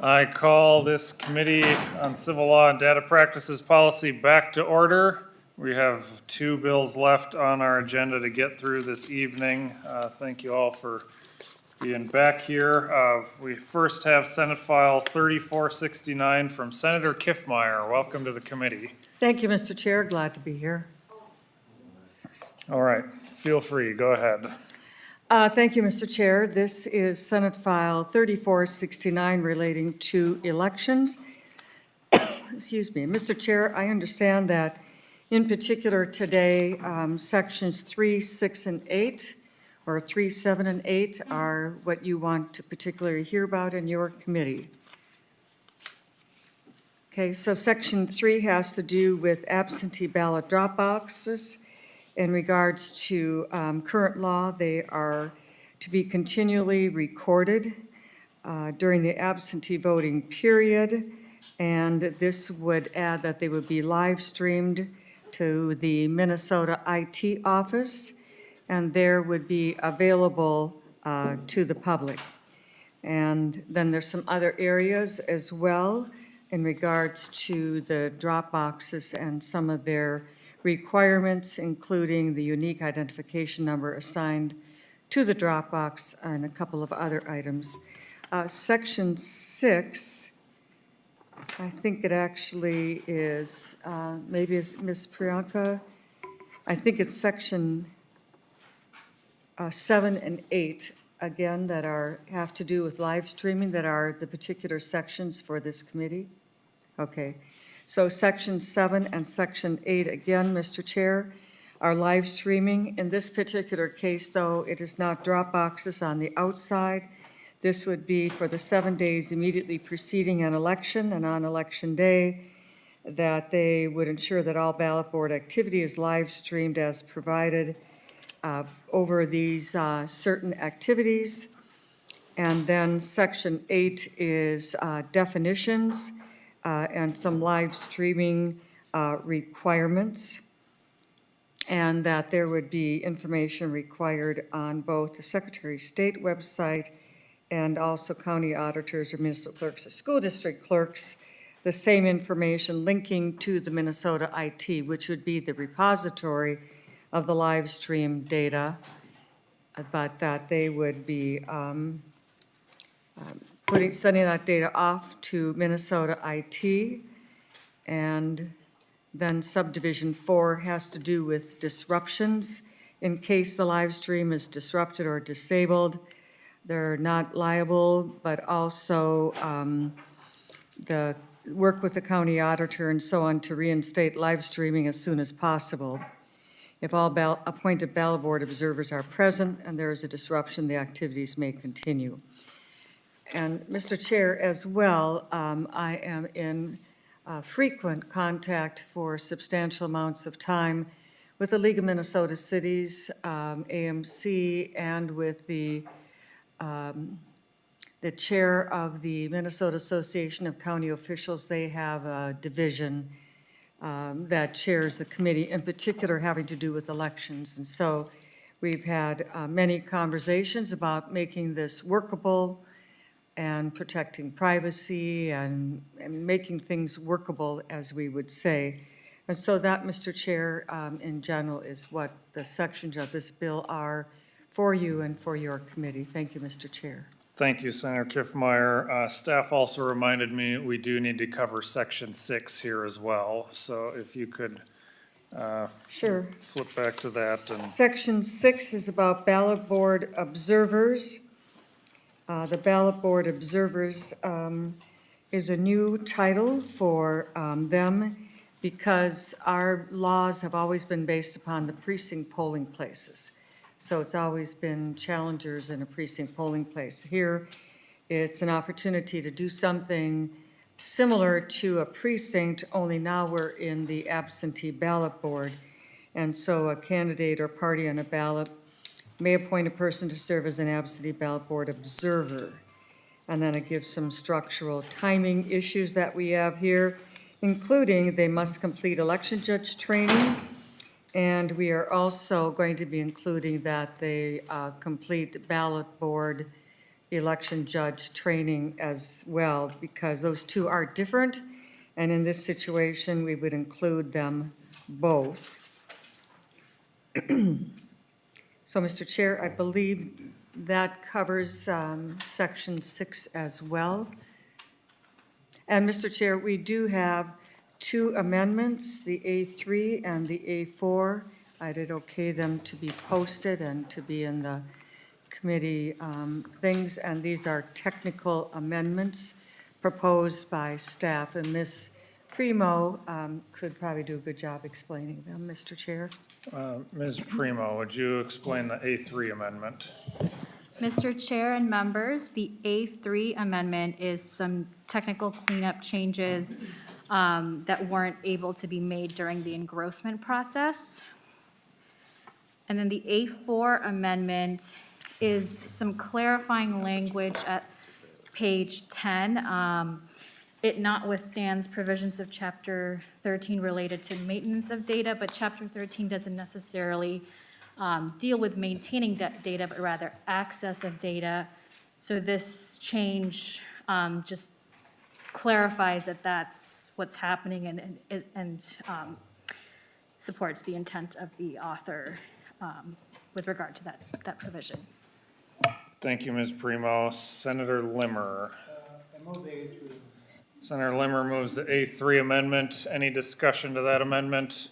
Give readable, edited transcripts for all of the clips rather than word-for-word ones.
I call this Committee on Civil Law and Data Practices Policy back to order. We have 2 bills left on our agenda to get through this evening. Thank you all for being back here. We first have Senate File 3469 from Senator Kiffmeyer. Welcome to the committee. Thank you, Mr. Chair. Glad to be here. All right, feel free, go ahead. Thank you, Mr. Chair. This is Senate File 3469 relating to elections. Excuse me. Mr. Chair, I understand that in particular today, sections 3, 6, and 8, or 3, 7, and 8 are what you want to particularly hear about in your committee. Okay, so section 3 has to do with absentee ballot drop boxes. In regards to current law, they are to be continually recorded during the absentee voting period, and this would add that they would be live streamed to the Minnesota IT office, and there would be available to the public. And then there's some other areas as well in regards to the drop boxes and some of their requirements, including the unique identification number assigned to the Dropbox and a couple of other items. Section 6, I think it actually is, maybe it's Ms. Priyanka. I think it's section 7 and 8, again, that have to do with live streaming, that are the particular sections for this committee. Okay. So section 7 and section 8, again, Mr. Chair, are live streaming. In this particular case, though, it is not drop boxes on the outside. This would be for the 7 days immediately preceding an election and on election day, that they would ensure that all ballot board activity is live streamed as provided over these certain activities. And then section 8 is definitions and some live streaming requirements, and that there would be information required on both the Secretary of State website and also county auditors or municipal clerks or school district clerks, the same information linking to the Minnesota IT, which would be the repository of the live stream data, but that they would be sending that data off to Minnesota IT. And then subdivision 4 has to do with disruptions. In case the live stream is disrupted or disabled, they're not liable, but also the work with the county auditor and so on to reinstate live streaming as soon as possible. If all appointed ballot board observers are present and there is a disruption, the activities may continue. And Mr. Chair, as well, I am in frequent contact for substantial amounts of time with the League of Minnesota Cities, AMC, and with the chair of the Minnesota Association of County Officials. They have a division that chairs the committee, in particular having to do with elections. And so we've had many conversations about making this workable and protecting privacy and making things workable, as we would say. And so that, Mr. Chair, in general, is what the sections of this bill are for you and for your committee. Thank you, Mr. Chair. Thank you, Senator Kiffmeyer. Staff also reminded me we do need to cover section 6 here as well. So if you could Sure. flip back to that. Section 6 is about ballot board observers. The ballot board observers is a new title for them because our laws have always been based upon the precinct polling places. So it's always been challengers in a precinct polling place. Here, it's an opportunity to do something similar to a precinct, only now we're in the absentee ballot board. And so a candidate or party on a ballot may appoint a person to serve as an absentee ballot board observer. And then it gives some structural timing issues that we have here, including they must complete election judge training, and we are also going to be including that they complete ballot board election judge training as well, because those two are different, and in this situation, we would include them both. So, Mr. Chair, I believe that covers Section 6 as well. And, Mr. Chair, we do have two amendments, the A3 and the A4. I did okay them to be posted and to be in the committee things, and these are technical amendments proposed by staff, and Ms. Primo could probably do a good job explaining them, Mr. Chair. Ms. Primo, would you explain the A3 amendment? Mr. Chair and members, the A3 amendment is some technical cleanup changes that weren't able to be made during the engrossment process. And then the A4 amendment is some clarifying language at page 10. It notwithstands provisions of Chapter 13 related to maintenance of data, but Chapter 13 doesn't necessarily deal with maintaining data, but rather access of data. So this change just clarifies that that's what's happening and supports the intent of the author with regard to that provision. Thank you, Ms. Primo. Senator Limmer. Senator Limmer moves the A3 amendment. Any discussion to that amendment?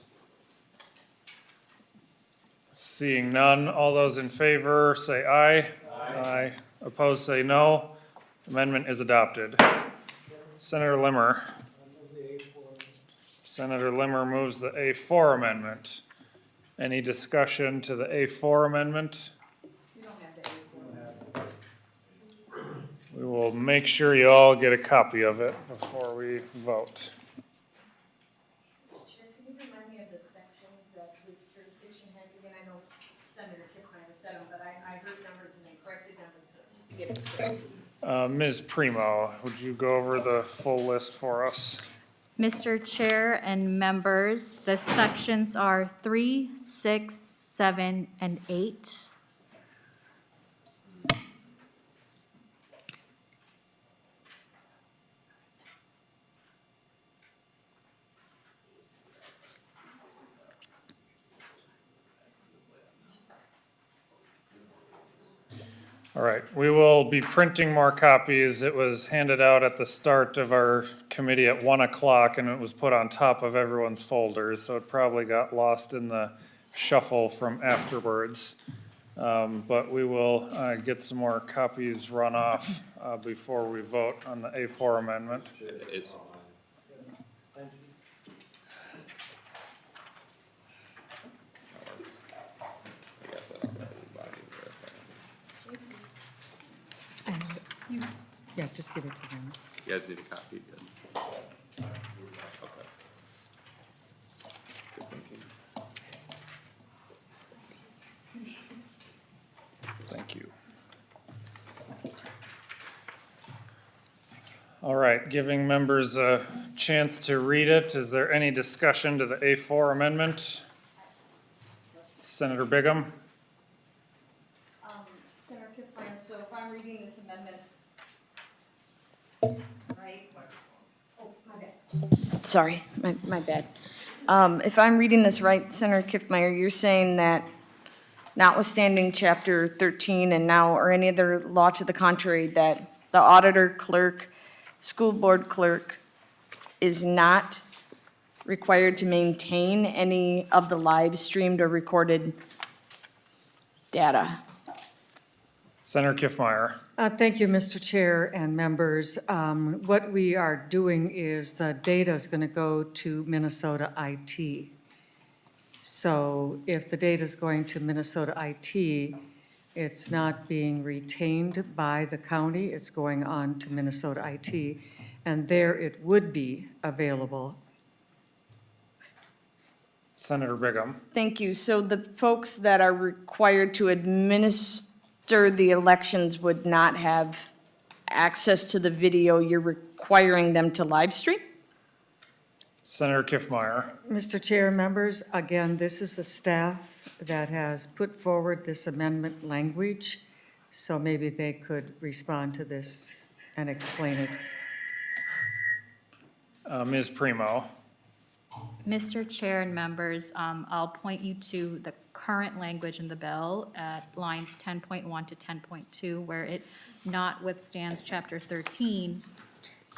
Seeing none, all those in favor say aye. Aye. Opposed, say no. Amendment is adopted. Senator Limmer. Senator Limmer moves the A4 amendment. Any discussion to the A4 amendment? We will make sure you all get a copy of it before we vote. Mr. Chair, can you remind me of the sections that this jurisdiction has again? I know Senator Kiffmeyer said them, but I heard numbers and they corrected numbers, so just to get it straight. Ms. Primo, would you go over the full list for us? Mr. Chair and members, the sections are 3, 6, 7, and 8. All right, we will be printing more copies. It was handed out at the start of our committee at 1 o'clock, and it was put on top of everyone's folders, so it probably got lost in the shuffle from afterwards. But we will get some more copies run off before we vote on the A4 amendment. Yeah, just give it to them. You guys need a copy? Good. Okay. Good thinking. Thank you. All right, giving members a chance to read it. Is there any discussion to the A4 amendment? Senator Bigham? Senator Kiffmeyer, so if I'm reading this amendment, right? Oh, my bad. Sorry, my bad. If I'm reading this right, Senator Kiffmeyer, you're saying that notwithstanding Chapter 13 and now, or any other law to the contrary, that the auditor, clerk, school board clerk is not required to maintain any of the live streamed or recorded data. Senator Kiffmeyer. Thank you, Mr. Chair and members. What we are doing is the data is going to go to Minnesota IT. So if the data is going to Minnesota IT, it's not being retained by the county, it's going on to Minnesota IT, and there it would be available. Senator Bigham. Thank you. So the folks that are required to administer the elections would not have access to the video. You're requiring them to live stream? Senator Kiffmeyer. Mr. Chair, members, again, this is a staff that has put forward this amendment language So maybe they could respond to this and explain it. Ms. Primo. Mr. Chair and members, I'll point you to the current language in the bill at lines 10.1 to 10.2, where it notwithstands Chapter 13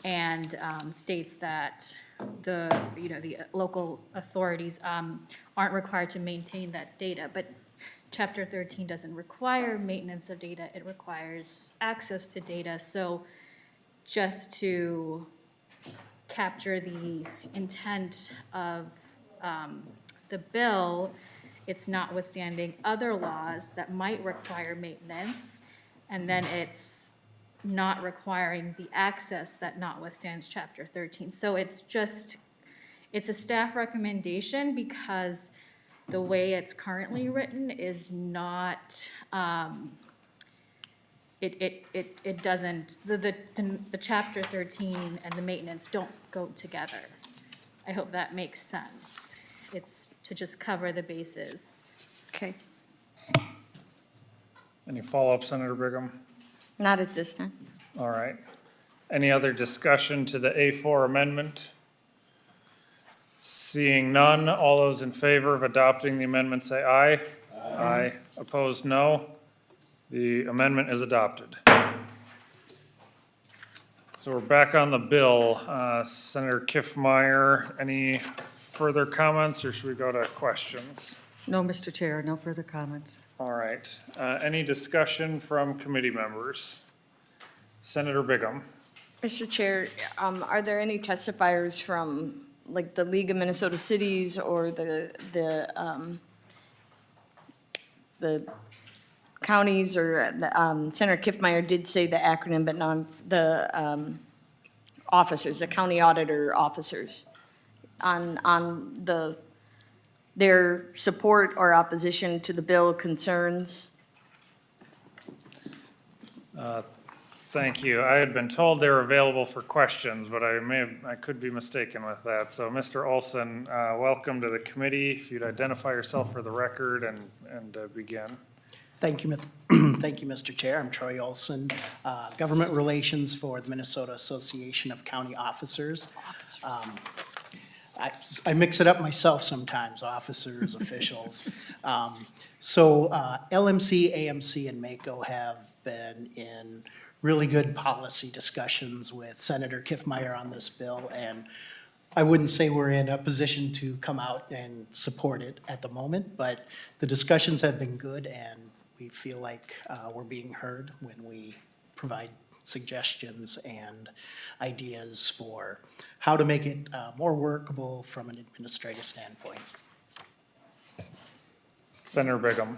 and states that the local authorities aren't required to maintain that data. But Chapter 13 doesn't require maintenance of data, it requires access to data. So just to capture the intent of the bill, it's notwithstanding other laws that might require maintenance, and then it's not requiring the access that notwithstands Chapter 13. So it's a staff recommendation because the way it's currently written is not, it doesn't, the Chapter 13 and the maintenance don't go together. I hope that makes sense. It's to just cover the bases. Okay, Any follow-up, Senator Brigham? not at this time. All right. Any other discussion to the A4 amendment? Seeing none, all those in favor of adopting the amendment say aye. Aye. Opposed, no. The amendment is adopted. So we're back on the bill. Senator Kiffmeyer, any further comments, or should we go to questions? No, Mr. Chair, no further comments. All right. Any discussion from committee members? Senator Brigham. Mr. Chair, are there any testifiers from, like, the League of Minnesota Cities or the counties, or Senator Kiffmeyer did say the acronym, but not the officers, the county auditor officers, on their support or opposition to the bill concerns? Thank you. I had been told they were available for questions, but I could be mistaken with that. So, Mr. Olson, welcome to the committee. If you'd identify yourself for the record and begin. Thank you, thank you, Mr. Chair. I'm Troy Olson, Government Relations for the Minnesota Association of County Officers. I mix it up myself sometimes, officers, officials. So LMC, AMC, and MACO have been in really good policy discussions with Senator Kiffmeyer on this bill, and I wouldn't say we're in a position to come out and support it at the moment, but the discussions have been good, and we feel like we're being heard when we provide suggestions and ideas for how to make it more workable from an administrative standpoint. Senator Brigham.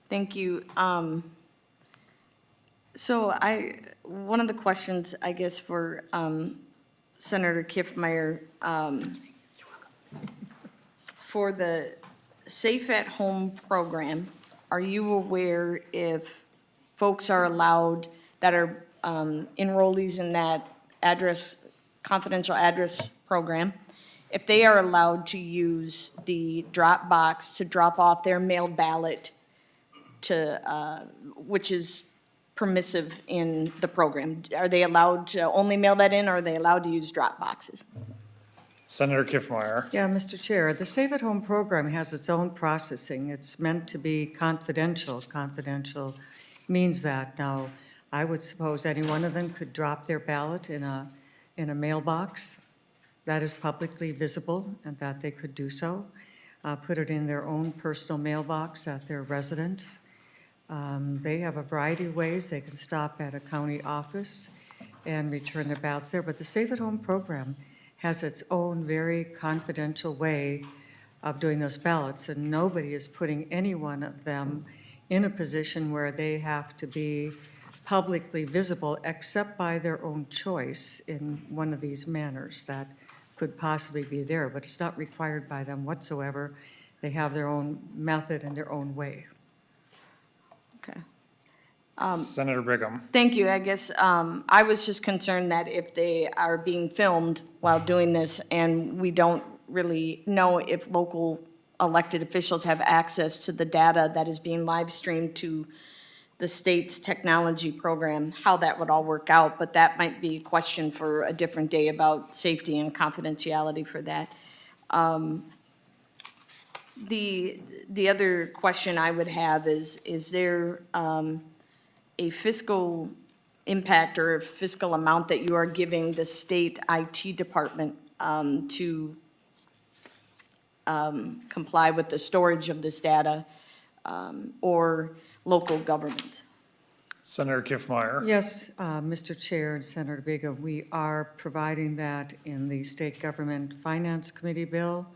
Thank you. So one of the questions, I guess, for Senator Kiffmeyer, for the Safe at Home program, are you aware if folks are allowed that are enrollees in that confidential address program, if they are allowed to use the drop box to drop off their mailed ballot which is permissive in the program? Are they allowed to only mail that in, or are they allowed to use drop boxes? Senator Kiffmeyer. Yeah, Mr. Chair, the Safe at Home program has its own processing. It's meant to be confidential. Confidential means that. Now, I would suppose any one of them could drop their ballot in a mailbox that is publicly visible, and that they could do so. Put it in their own personal mailbox at their residence. They have a variety of ways. They can stop at a county office and return their ballots there. But the Safe at Home program has its own very confidential way of doing those ballots, and nobody is putting any one of them in a position where they have to be publicly visible except by their own choice in one of these manners that could possibly be there, but it's not required by them whatsoever. They have their own method and their own way. Okay. Senator Brigham. Thank you. I guess I was just concerned that if they are being filmed while doing this, and we don't really know if local elected officials have access to the data that is being live streamed to the state's technology program, how that would all work out, but that might be a question for a different day about safety and confidentiality for that. The other question I would have is there a fiscal impact or a fiscal amount that you are giving the state IT department to comply with the storage of this data, or local government? Senator Kiffmeyer. Yes, Mr. Chair and Senator Biga, we are providing that in the State Government Finance Committee bill.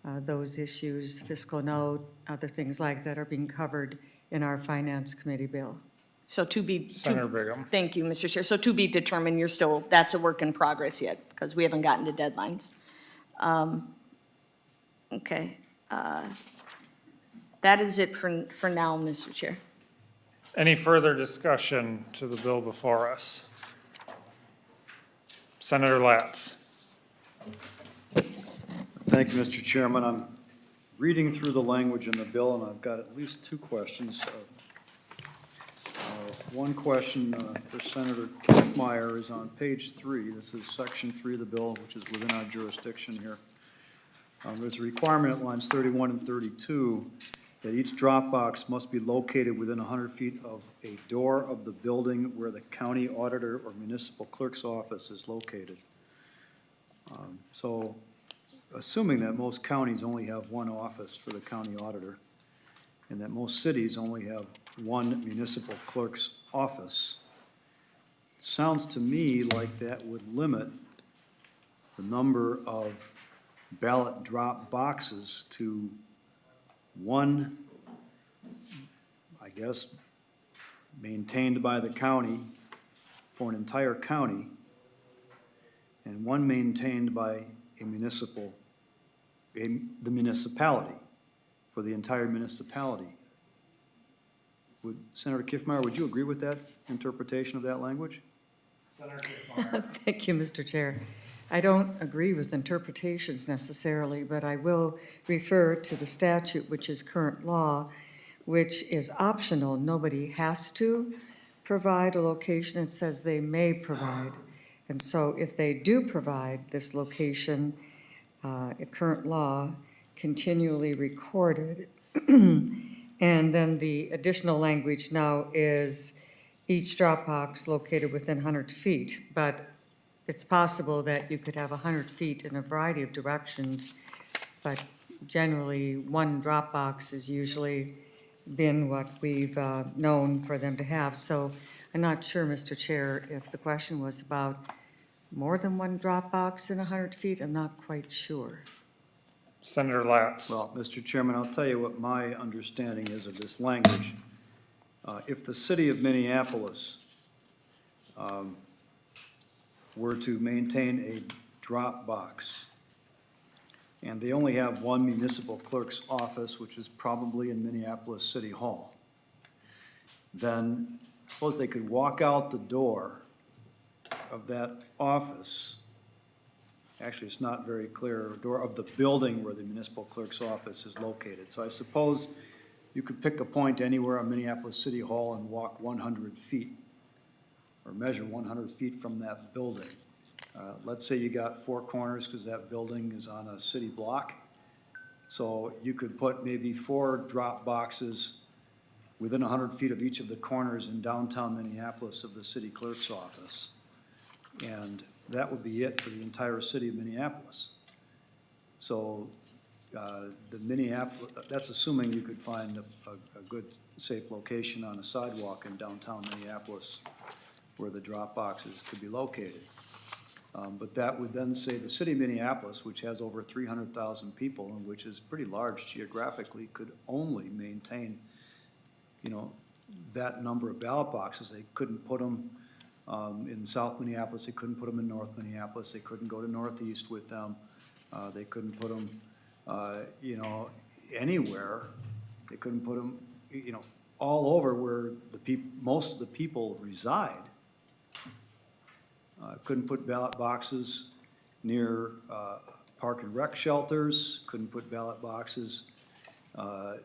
Those issues, fiscal note, other things like that are being covered in our Finance Committee bill. So Senator Bigham. Thank you, Mr. Chair. So to be determined, you're still, that's a work in progress yet, because we haven't gotten to deadlines. Okay. That is it for now, Mr. Chair. Any further discussion to the bill before us? Senator Latz. Thank you, Mr. Chairman. I'm reading through the language in the bill, and I've got at least two questions. One question for Senator Kiefmeyer is on page 3. This is section 3 of the bill, which is within our jurisdiction here. There's a requirement at lines 31 and 32 that each drop box must be located within 100 feet of a door of the building where the county auditor or municipal clerk's office is located. So assuming that most counties only have one office for the county auditor, and that most cities only have one municipal clerk's office, sounds to me like that would limit the number of ballot drop boxes to one, I guess, maintained by the county for an entire county, and one maintained by a municipal, the municipality, for the entire municipality. Would, Senator Kiffmeyer, would you agree with that interpretation of that language? Senator Kiffmeyer. Thank you, Mr. Chair. I don't agree with interpretations necessarily, but I will refer to the statute, which is current law, which is optional. Nobody has to provide a location. It says they may provide. And so if they do provide this location, current law, continually recorded, and then the additional language now is each drop box located within 100 feet. But it's possible that you could have 100 feet in a variety of directions, but generally one drop box has usually been what we've known for them to have. So I'm not sure, Mr. Chair, if the question was about more than one drop box in 100 feet. I'm not quite sure. Senator Latz. Well, Mr. Chairman, I'll tell you what my understanding is of this language. If the city of Minneapolis were to maintain a drop box, and they only have one municipal clerk's office, which is probably in Minneapolis City Hall, then suppose they could walk out the door of that office. Actually, it's not very clear, door of the building where the municipal clerk's office is located. So I suppose you could pick a point anywhere on Minneapolis City Hall and walk 100 feet, or measure 100 feet from that building. Let's say you got 4 corners because that building is on a city block. So you could put maybe 4 drop boxes within 100 feet of each of the corners in downtown Minneapolis of the city clerk's office. And that would be it for the entire city of Minneapolis. So the Minneapolis, that's assuming you could find a good, safe location on a sidewalk in downtown Minneapolis where the drop boxes could be located. But that would then say the city of Minneapolis, which has over 300,000 people and which is pretty large geographically, could only maintain, that number of ballot boxes. They couldn't put them in South Minneapolis. They couldn't put them in North Minneapolis. They couldn't go to Northeast with them. They couldn't put them, anywhere. They couldn't put them, all over where most of the people reside. Couldn't put ballot boxes near park and rec shelters. Couldn't put ballot boxes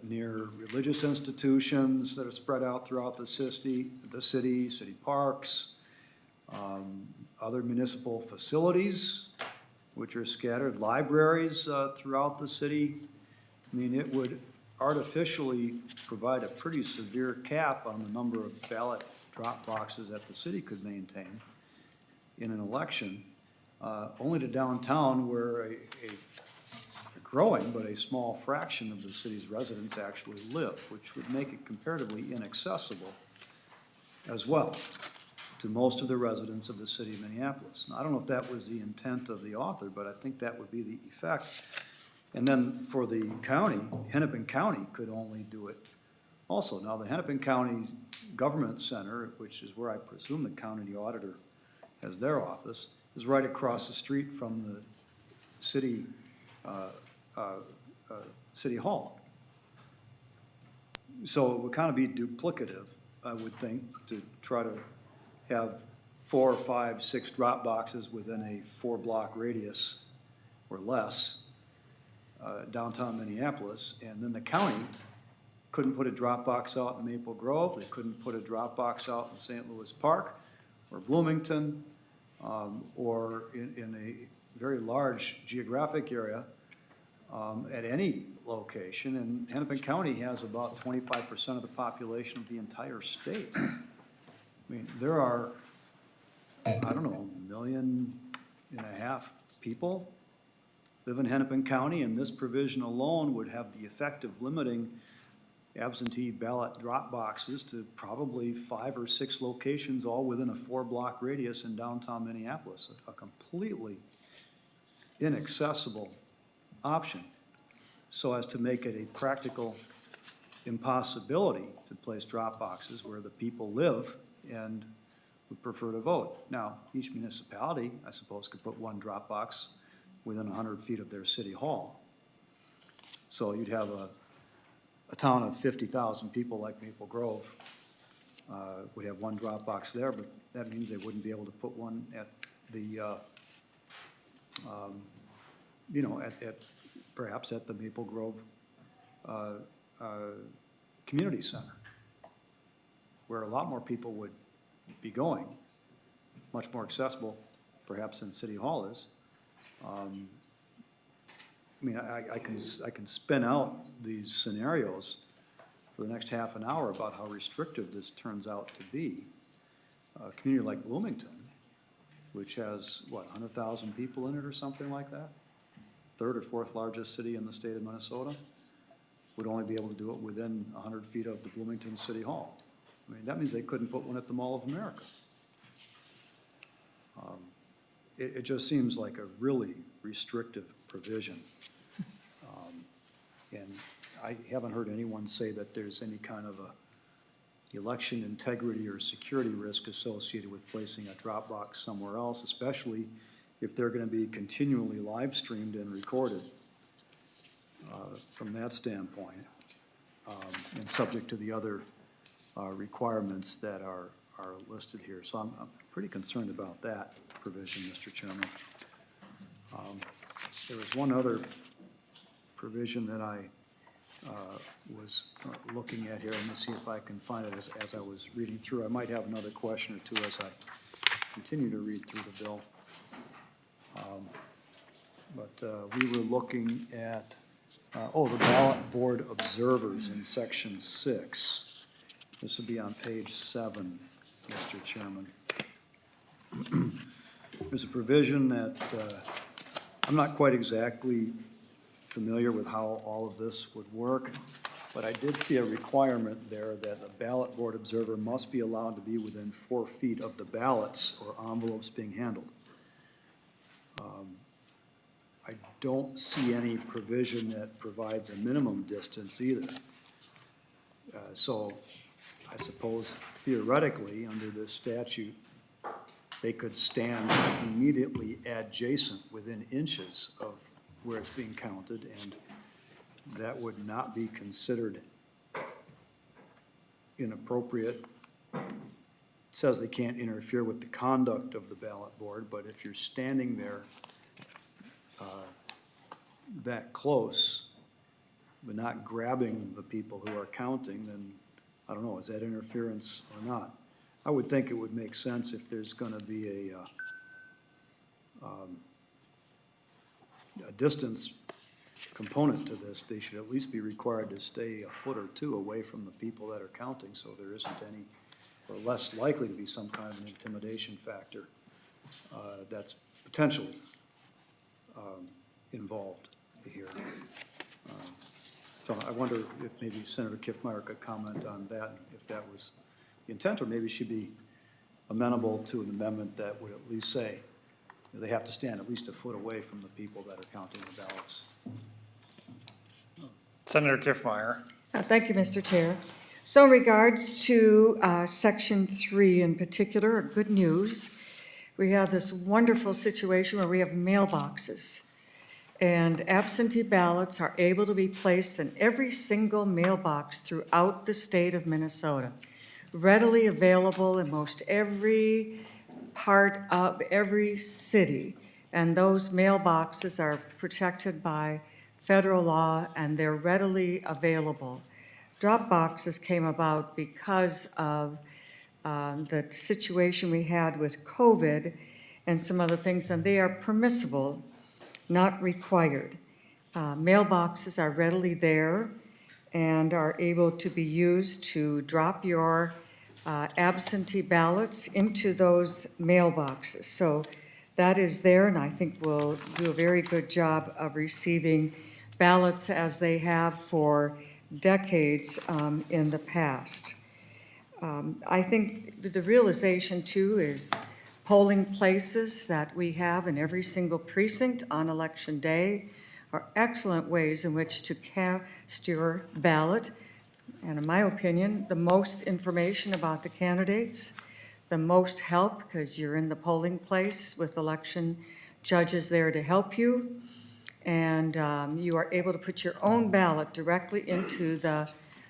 near religious institutions that are spread out throughout the city, city parks, other municipal facilities, which are scattered, libraries throughout the city. I mean, it would artificially provide a pretty severe cap on the number of ballot drop boxes that the city could maintain in an election, only to downtown where a growing but a small fraction of the city's residents actually live, which would make it comparatively inaccessible as well to most of the residents of the city of Minneapolis. Now, I don't know if that was the intent of the author, but I think that would be the effect. And then for the county, Hennepin County could only do it also. Now, the Hennepin County Government Center, which is where I presume the county auditor has their office, is right across the street from the city, City Hall. So it would kind of be duplicative, I would think, to try to have 4, 5, 6 drop boxes within a 4-block radius or less, downtown Minneapolis, and then the county couldn't put a drop box out in Maple Grove, they couldn't put a drop box out in St. Louis Park or Bloomington, or in a very large geographic area, at any location, and Hennepin County has about 25% of the population of the entire state. I mean, there are, I don't know, 1.5 million people live in Hennepin County, and this provision alone would have the effect of limiting absentee ballot drop boxes to probably 5 or 6 locations, all within a 4-block radius in downtown Minneapolis, a completely inaccessible option, so as to make it a practical impossibility to place drop boxes where the people live and would prefer to vote. Now, each municipality, I suppose, could put 1 drop box within 100 feet of their city hall. So you'd have a town of 50,000 people like Maple Grove would have 1 drop box there, but that means they wouldn't be able to put one at the, perhaps at the Maple Grove Community Center, where a lot more people would be going, much more accessible perhaps than City Hall is. I mean, I can spin out these scenarios for the next half an hour about how restrictive this turns out to be. A community like Bloomington, which has, 100,000 people in it or something like that? 3rd or 4th largest city in the state of Minnesota, would only be able to do it within 100 feet of the Bloomington City Hall. I mean, that means they couldn't put one at the Mall of America. It just seems like a really restrictive provision. And I haven't heard anyone say that there's any kind of a election integrity or security risk associated with placing a drop box somewhere else, especially if they're gonna be continually live streamed and recorded from that standpoint, and subject to the other requirements that are listed here. So I'm pretty concerned about that provision, Mr. Chairman. There was one other provision that I was looking at here. Let me see if I can find it as I was reading through. I might have another question or two as I continue to read through the bill. But we were looking at, the ballot board observers in section 6. This would be on page 7, Mr. Chairman. There's a provision that I'm not quite exactly familiar with how all of this would work, but I did see a requirement there that a ballot board observer must be allowed to be within 4 feet of the ballots or envelopes being handled. I don't see any provision that provides a minimum distance either. So I suppose theoretically, under this statute, they could stand immediately adjacent within inches of where it's being counted, and that would not be considered inappropriate. It says they can't interfere with the conduct of the ballot board, but if you're standing there that close, but not grabbing the people who are counting, then, I don't know, is that interference or not? I would think it would make sense if there's gonna be a distance component to this, they should at least be required to stay a foot or two away from the people that are counting, so there isn't any, or less likely to be some kind of an intimidation factor that's potentially involved here. So I wonder if maybe Senator Kiffmeyer could comment on that, if that was the intent, or maybe she'd be amenable to an amendment that would at least say they have to stand at least a foot away from the people that are counting the ballots. Senator Kiffmeyer. Thank you, Mr. Chair. So in regards to Section 3 in particular, good news. We have this wonderful situation where we have mailboxes, and absentee ballots are able to be placed in every single mailbox throughout the state of Minnesota, readily available in most every part of every city. And those mailboxes are protected by federal law, and they're readily available. Drop boxes came about because of the situation we had with COVID and some other things, and they are permissible, not required. Mailboxes are readily there and are able to be used to drop your absentee ballots into those mailboxes. So that is there, and I think we'll do a very good job of receiving ballots as they have for decades in the past. I think the realization too is polling places that we have in every single precinct on election day are excellent ways in which to cast your ballot. And in my opinion, the most information about the candidates, the most help, because you're in the polling place with election judges there to help you. And you are able to put your own ballot directly into the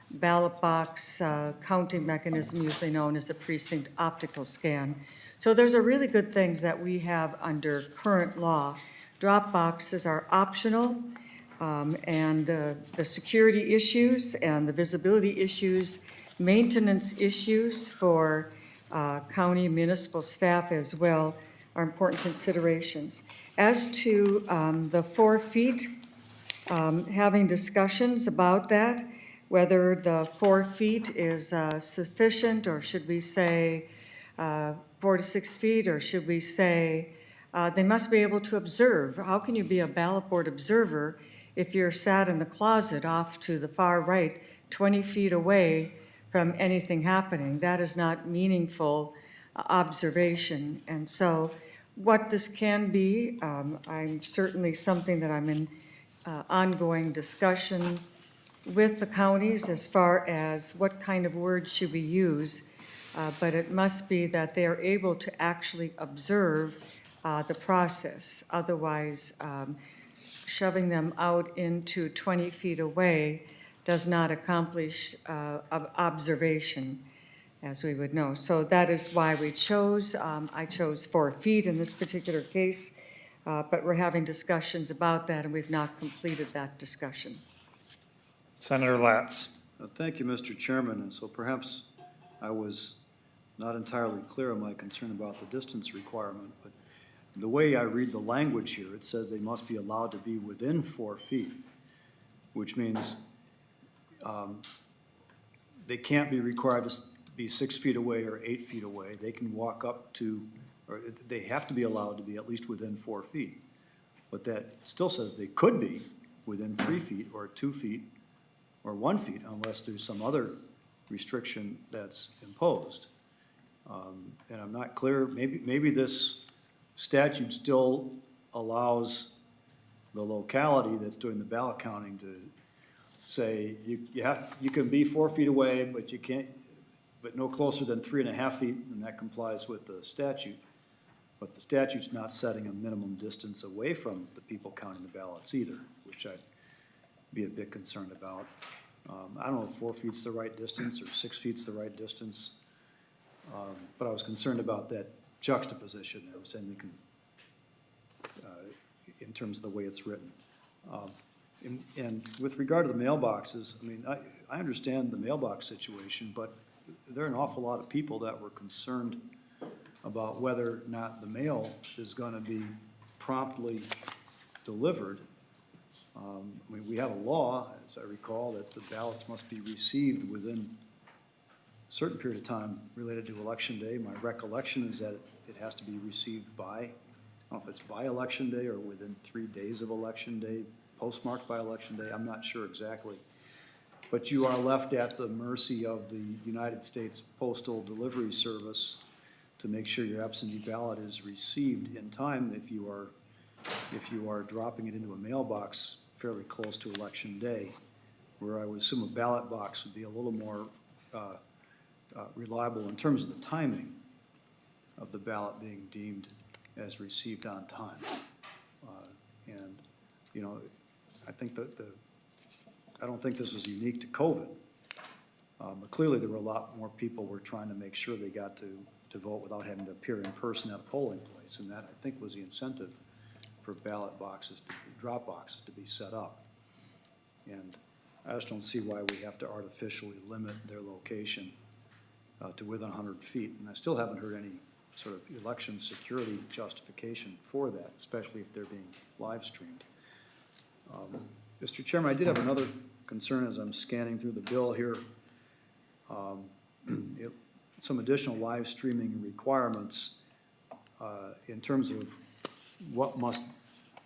ballot box counting mechanism, usually known as a precinct optical scan. So there's a really good things that we have under current law. Drop boxes are optional, and the security issues and the visibility issues, maintenance issues for county municipal staff as well are important considerations. As to the 4 feet, having discussions about that, whether the 4 feet is sufficient, or should we say 4 to 6 feet, or should we say they must be able to observe? How can you be a ballot board observer if you're sat in the closet off to the far right, 20 feet away from anything happening? That is not meaningful observation. And so what this can be, I'm certainly something that I'm in ongoing discussion with the counties as far as what kind of words should we use, but it must be that they are able to actually observe the process. Otherwise, shoving them out into 20 feet away does not accomplish observation, as we would know. So that is why we chose, I chose 4 feet in this particular case, but we're having discussions about that, and we've not completed that discussion. Senator Latz. Thank you, Mr. Chairman, and so perhaps I was not entirely clear on my concern about the distance requirement, but the way I read the language here, it says they must be allowed to be within 4 feet, which means they can't be required to be 6 feet away or 8 feet away. They can walk up to, or they have to be allowed to be at least within 4 feet. But that still says they could be within 3 feet or 2 feet or 1 feet unless there's some other restriction that's imposed. And I'm not clear, maybe this statute still allows the locality that's doing the ballot counting to say you can be 4 feet away, but you can't, but no closer than 3.5 feet, and that complies with the statute. But the statute's not setting a minimum distance away from the people counting the ballots either, which I'd be a bit concerned about. I don't know if 4 feet's the right distance or 6 feet's the right distance, but I was concerned about that juxtaposition there, saying they can, in terms of the way it's written. And with regard to the mailboxes, I mean, I understand the mailbox situation, but there are an awful lot of people that were concerned about whether or not the mail is gonna be promptly delivered. I mean, we have a law, as I recall, that the ballots must be received within a certain period of time related to Election Day. My recollection is that it has to be received by, I don't know if it's by Election Day or within 3 days of Election Day, postmarked by Election Day, I'm not sure exactly. But you are left at the mercy of the United States Postal Delivery Service to make sure your absentee ballot is received in time if you are dropping it into a mailbox fairly close to Election Day, where I would assume a ballot box would be a little more reliable in terms of the timing of the ballot being deemed as received on time. And, you know, I think that I don't think this was unique to COVID. But clearly there were a lot more people were trying to make sure they got to vote without having to appear in person at a polling place. And that, I think, was the incentive for ballot boxes, drop boxes to be set up. And I just don't see why we have to artificially limit their location to within 100 feet. And I still haven't heard any sort of election security justification for that, especially if they're being live streamed. Mr. Chairman, I did have another concern as I'm scanning through the bill here. Some additional live streaming requirements in terms of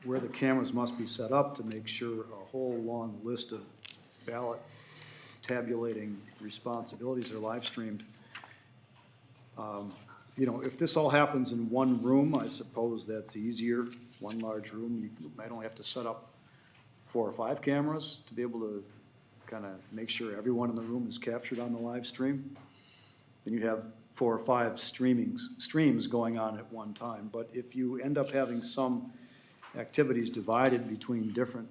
where the cameras must be set up to make sure a whole long list of ballot tabulating responsibilities are live streamed. You know, if this all happens in one room, I suppose that's easier, one large room. You might only have to set up 4 or 5 cameras to be able to kind of make sure everyone in the room is captured on the live stream. Then you have 4 or 5 streams going on at one time. But if you end up having some activities divided between different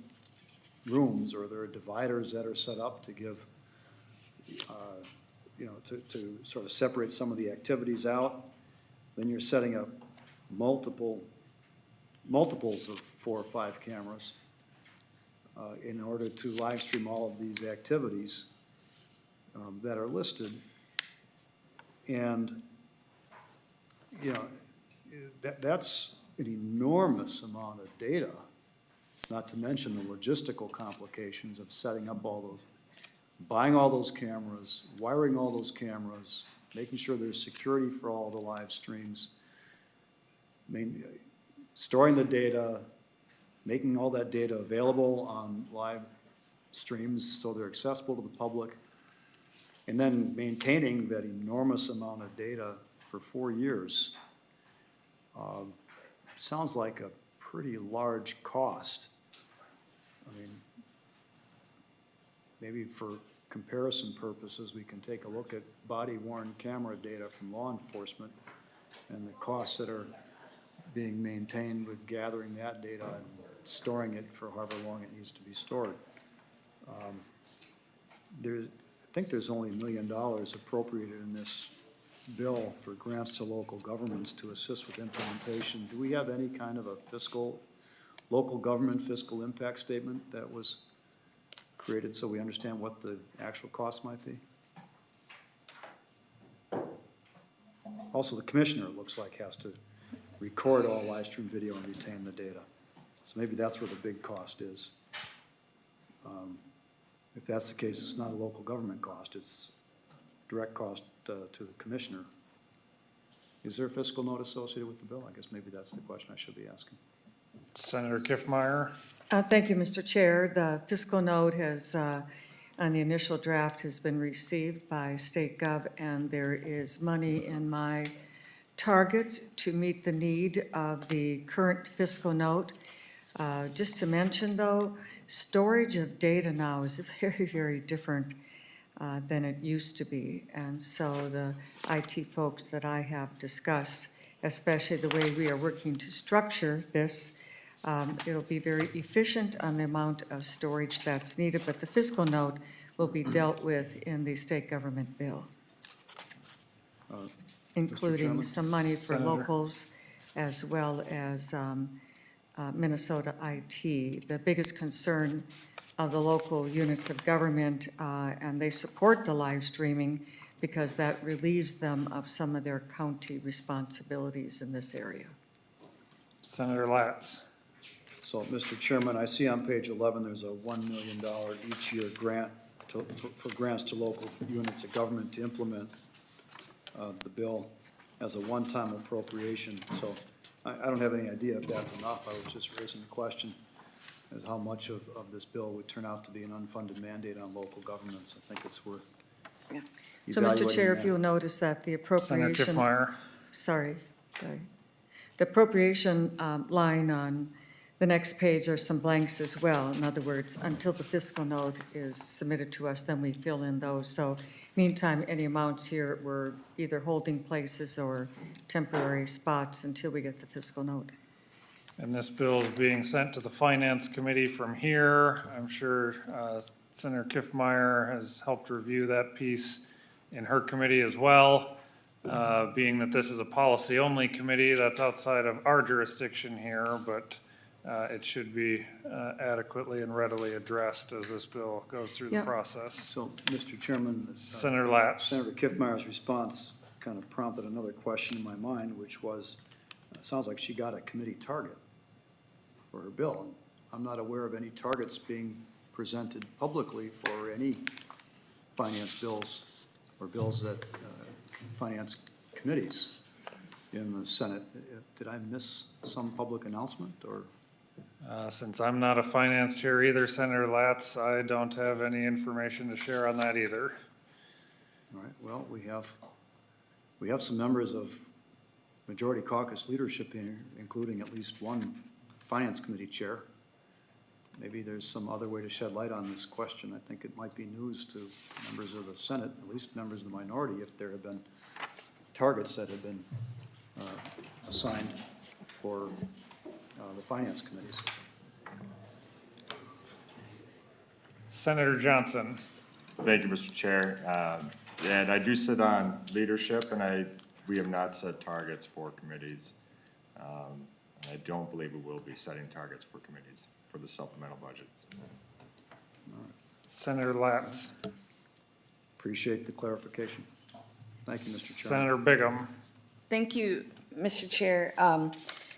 rooms, or there are dividers that are set up to give, you know, to sort of separate some of the activities out, then you're setting up multiples of 4 or 5 cameras in order to live stream all of these activities that are listed. And, you know, that's an enormous amount of data, not to mention the logistical complications of setting up all those, buying all those cameras, wiring all those cameras, making sure there's security for all the live streams, storing the data, making all that data available on live streams so they're accessible to the public, and then maintaining that enormous amount of data for 4 years. Sounds like a pretty large cost. I mean, maybe for comparison purposes, we can take a look at body-worn camera data from law enforcement and the costs that are being maintained with gathering that data and storing it for however long it needs to be stored. I think there's only $1 million appropriated in this bill for grants to local governments to assist with implementation. Do we have any kind of a local government fiscal impact statement that was created so we understand what the actual cost might be? Also, the commissioner, it looks like, has to record all live stream video and retain the data. So maybe that's where the big cost is. If that's the case, it's not a local government cost, it's direct cost to the commissioner. Is there a fiscal note associated with the bill? I guess maybe that's the question I should be asking. Senator Kiffmeyer. Thank you, Mr. Chair. The fiscal note has, on the initial draft, has been received by State Gov, and there is money in my target to meet the need of the current fiscal note. Just to mention, though, storage of data now is very, very different than it used to be. And so the IT folks that I have discussed, especially the way we are working to structure this, it'll be very efficient on the amount of storage that's needed, but the fiscal note will be dealt with in the state government bill, including Chairman? some money for Senator. locals as well as Minnesota IT. The biggest concern of the local units of government, and they support the live streaming because that relieves them of some of their county responsibilities in this area. Senator Latz. So, Mr. Chairman, I see on page 11, there's a $1 million each year grant for grants to local units of government to implement the bill as a one-time appropriation. So I don't have any idea if that's enough. I was just raising the question as how much of this bill would turn out to be an unfunded mandate on local governments. I think it's worth So, Mr. Chair, if evaluating you'll notice that the Senator appropriation. Kiffmeyer. Sorry. The appropriation line on the next page are some blanks as well. In other words, until the fiscal note is submitted to us, then we fill in those. So meantime, any amounts here were either holding places or temporary spots until we get the fiscal note. And this bill is being sent to the Finance Committee from here. I'm sure Senator Kiffmeyer has helped review that piece in her committee as well. Being that this is a policy-only committee, that's outside of our jurisdiction here, but it should be adequately and readily addressed as this bill goes through the Yeah. process. So, Mr. Chairman, Senator Latz. Senator Kiffmeyer's response kind of prompted another question in my mind, which was, it sounds like she got a committee target for her bill. I'm not aware of any targets being presented publicly for any finance bills or bills that finance committees in the Senate. Did I miss some public announcement, or? Since I'm not a finance chair either, Senator Latz, I don't have any information to share on that either. All right, well, we have some members of Majority Caucus leadership here, including at least one Finance Committee chair. Maybe there's some other way to shed light on this question. I think it might be news to members of the Senate, at least members of the minority, if there have been targets that have been assigned for the Finance Committees. Senator Johnson. Thank you, Mr. Chair. And I do sit on leadership, and we have not set targets for committees. And I don't believe we will be setting targets for committees for the supplemental budgets. Senator Latz. Appreciate the clarification. Thank you, Mr. Chairman. Senator Bigham. Thank you, Mr. Chair.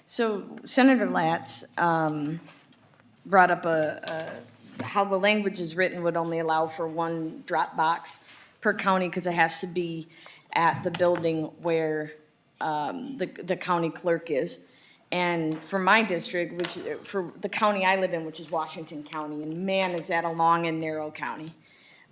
So Senator Latz brought up how the language is written would only allow for one drop box per county because it has to be at the building where the county clerk is. And for my district, for the county I live in, which is Washington County, and man, is that a long and narrow county.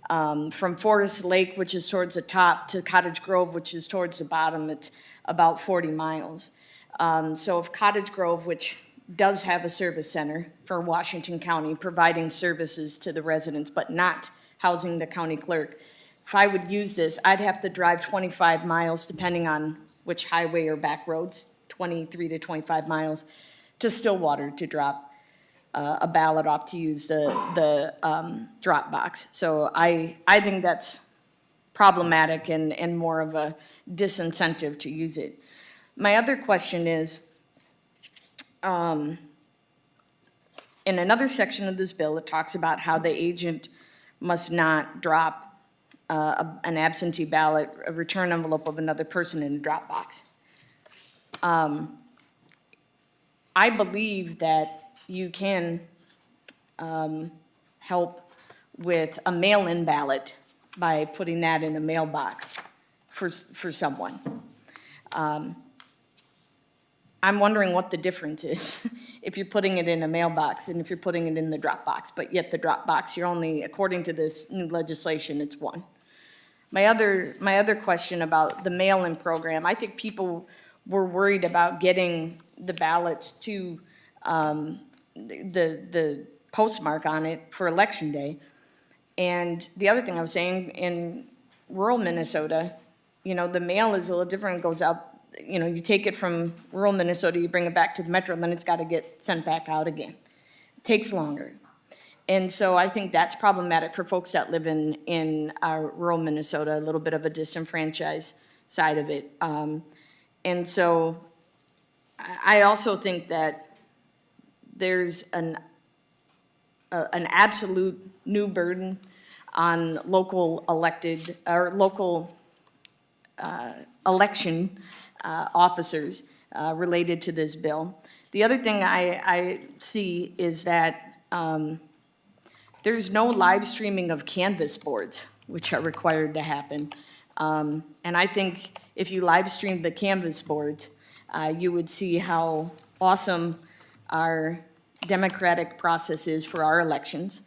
From Forest Lake, which is towards the top, to Cottage Grove, which is towards the bottom, it's about 40 miles. So if Cottage Grove, which does have a service center for Washington County, providing services to the residents, but not housing the county clerk, if I would use this, I'd have to drive 25 miles, depending on which highway or back roads, 23 to 25 miles, to Stillwater to drop a ballot off to use the drop box. So I think that's problematic and more of a disincentive to use it. My other question is, in another section of this bill, it talks about how the agent must not drop an absentee ballot, a return envelope of another person in a drop box. I believe that you can help with a mail-in ballot by putting that in a mailbox for someone. I'm wondering what the difference is if you're putting it in a mailbox and if you're putting it in the drop box, but yet the drop box, you're only, according to this new legislation, it's one. My other question about the mail-in program, I think people were worried about getting the ballots to the postmark on it for Election Day. And the other thing I was saying, in rural Minnesota, you know, the mail is a little different. It goes out, you know, you take it from rural Minnesota, you bring it back to the metro, and then it's got to get sent back out again. It takes longer. And so I think that's problematic for folks that live in rural Minnesota, a little bit of a disenfranchised side of it. And so I also think that there's an absolute new burden on local elected, or local election officers related to this bill. The other thing I see is that there's no live streaming of canvas boards, which are required to happen. And I think if you live streamed the canvas boards, you would see how awesome our democratic process is for our elections,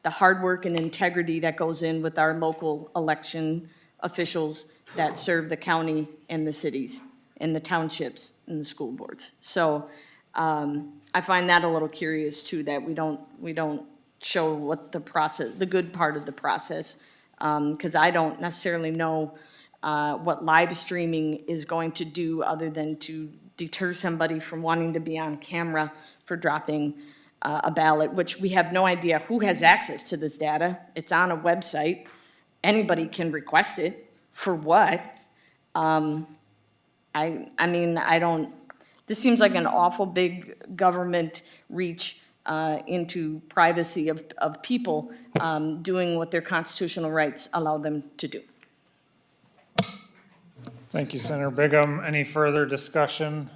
the hard work and integrity that goes in with our local election officials that serve the county and the cities and the townships and the school boards. So I find that a little curious too, that we don't show what the process, the good part of the process, because I don't necessarily know what live streaming is going to do other than to deter somebody from wanting to be on camera for dropping a ballot, which we have no idea who has access to this data. It's on a website. Anybody can request it. For what? I mean, I don't, this seems like an awful big government reach into privacy of people doing what their constitutional rights allow them to do. Thank you, Senator Bigum. Any further discussion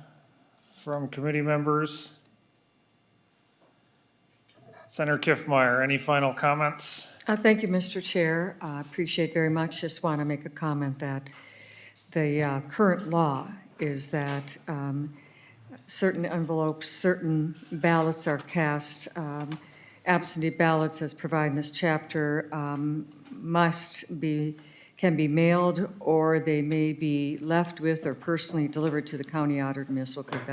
from committee members? Senator Kiffmeyer, any final comments? Thank you, Mr. Chair. I appreciate very much. Just want to make a comment that the current law is that certain envelopes, certain ballots are cast. Absentee ballots, as provided in this chapter, can be mailed, or they may be left with or personally delivered to the county auditor and municipal clerk.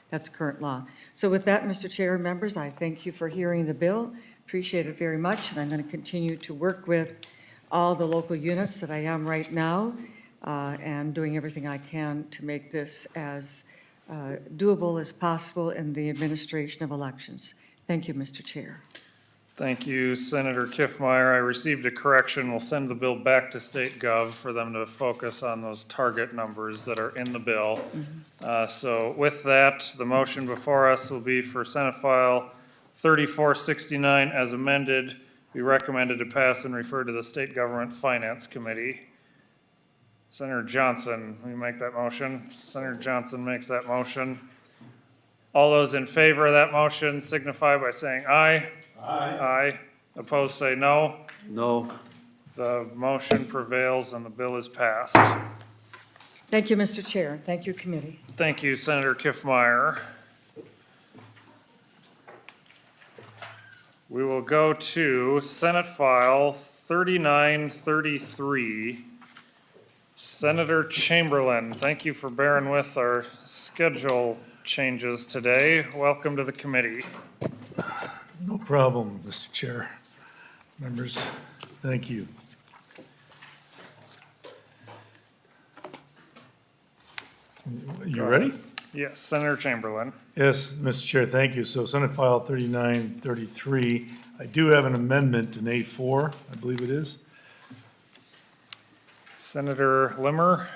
That's current law. So with that, Mr. Chair and members, I thank you for hearing the bill. Appreciate it very much, and I'm going to continue to work with all the local units that I am right now, and doing everything I can to make this as doable as possible in the administration of elections. Thank you, Mr. Chair. Thank you, Senator Kiffmeyer. I received a correction. We'll send the bill back to State Gov for them to focus on those target numbers that are in the bill. So with that, the motion before us will be for Senate File 3469 as amended, be recommended to pass and refer to the State Government Finance Committee. Senator Johnson, will you make that motion? Senator Johnson makes that motion. All those in favor of that motion signify by saying aye. Aye. Opposed, say no. No. The motion prevails and the bill is passed. Thank you, Mr. Chair. Thank you, committee. Thank you, Senator Kiffmeyer. We will go to Senate File 3933. Senator Chamberlain, thank you for bearing with our schedule changes today. Welcome to the committee. No problem, Mr. Chair. Members, thank you. You ready? Yes, Senator Chamberlain. Yes, Mr. Chair, thank you. So Senate File 3933, I do have an amendment in A4, I believe it is. Senator Limmer.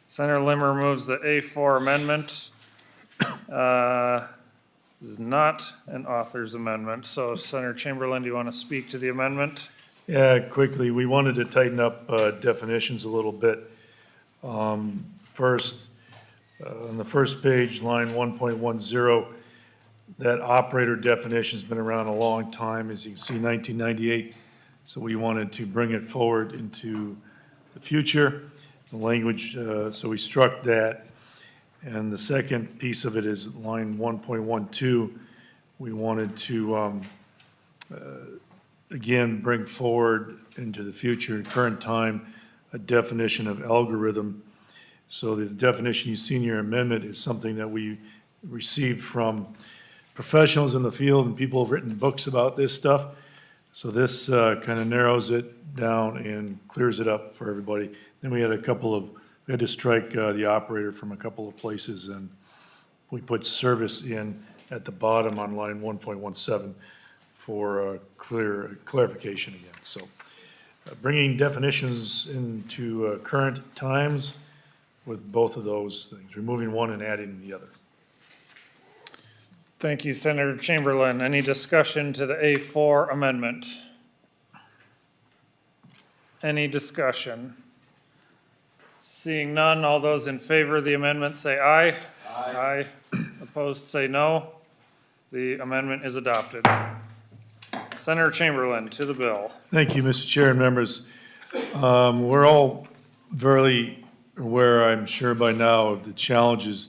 Senator Limmer moves the A4 amendment. This is not an author's amendment. So Senator Chamberlain, do you want to speak to the amendment? Yeah, quickly, we wanted to tighten up definitions a little bit. First, on the first page, line 1.10, that operator definition's been around a long time, as you can see, 1998. So we wanted to bring it forward into the future, the language, so we struck that. And the second piece of it is line 1.12. We wanted to, again, bring forward into the future, current time, a definition of algorithm. So the definition you see in your amendment is something that we received from professionals in the field, and people have written books about this stuff. So this kind of narrows it down and clears it up for everybody. Then we had we had to strike the operator from a couple of places, and we put service in at the bottom on line 1.17 for clarification again. So bringing definitions into current times with both of those things, removing one and adding the other. Thank you, Senator Chamberlain. Any discussion to the A4 amendment? Any discussion? Seeing none, all those in favor of the amendment say aye. Aye. Opposed, say no. The amendment is adopted. Senator Chamberlain, to the bill. Thank you, Mr. Chair and members. We're all very aware, I'm sure by now, of the challenges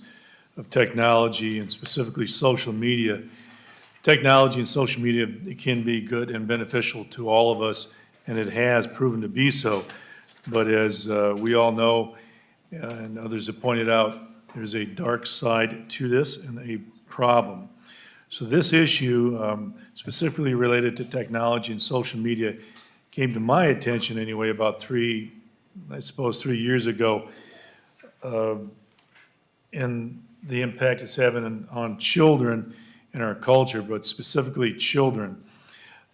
of technology and specifically social media. Technology and social media, it can be good and beneficial to all of us, and it has proven to be so. But as we all know, and others have pointed out, there's a dark side to this and a problem. So this issue, specifically related to technology and social media, came to my attention anyway about 3 years ago, and the impact it's having on children in our culture, but specifically children.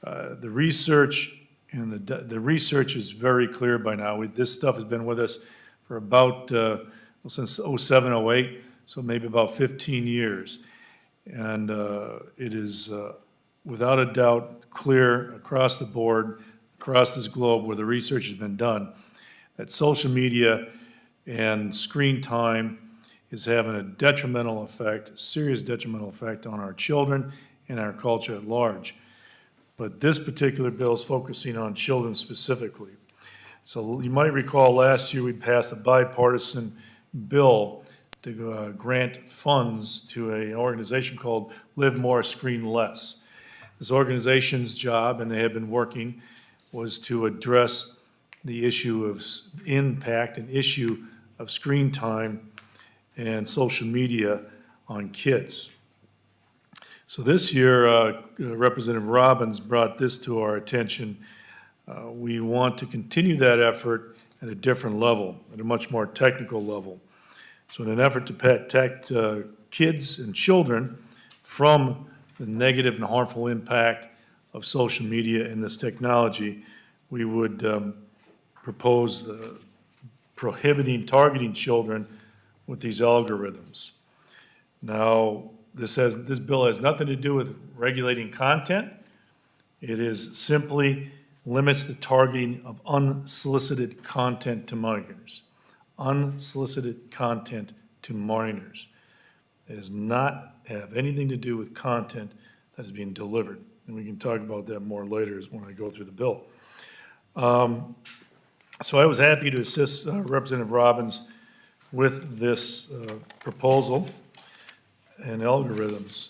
The research and the research is very clear by now. This stuff has been with us for about, since 07, 08, so maybe about 15 years. And it is without a doubt clear across the board, across this globe where the research has been done, that social media and screen time is having a detrimental effect, a serious detrimental effect on our children and our culture at large. But this particular bill is focusing on children specifically. So you might recall last year we passed a bipartisan bill to grant funds to an organization called Live More, Screen Less. This organization's job, and they have been working, was to address the issue of impact and issue of screen time and social media on kids. So this year, Representative Robbins brought this to our attention. We want to continue that effort at a different level, at a much more technical level. So in an effort to protect kids and children from the negative and harmful impact of social media and this technology, we would propose prohibiting targeting children with these algorithms. Now, this bill has nothing to do with regulating content. It is simply limits the targeting of unsolicited content to minors. Unsolicited content to minors. It does not have anything to do with content that is being delivered. And we can talk about that more later when I go through the bill. So I was happy to assist Representative Robbins with this proposal and algorithms.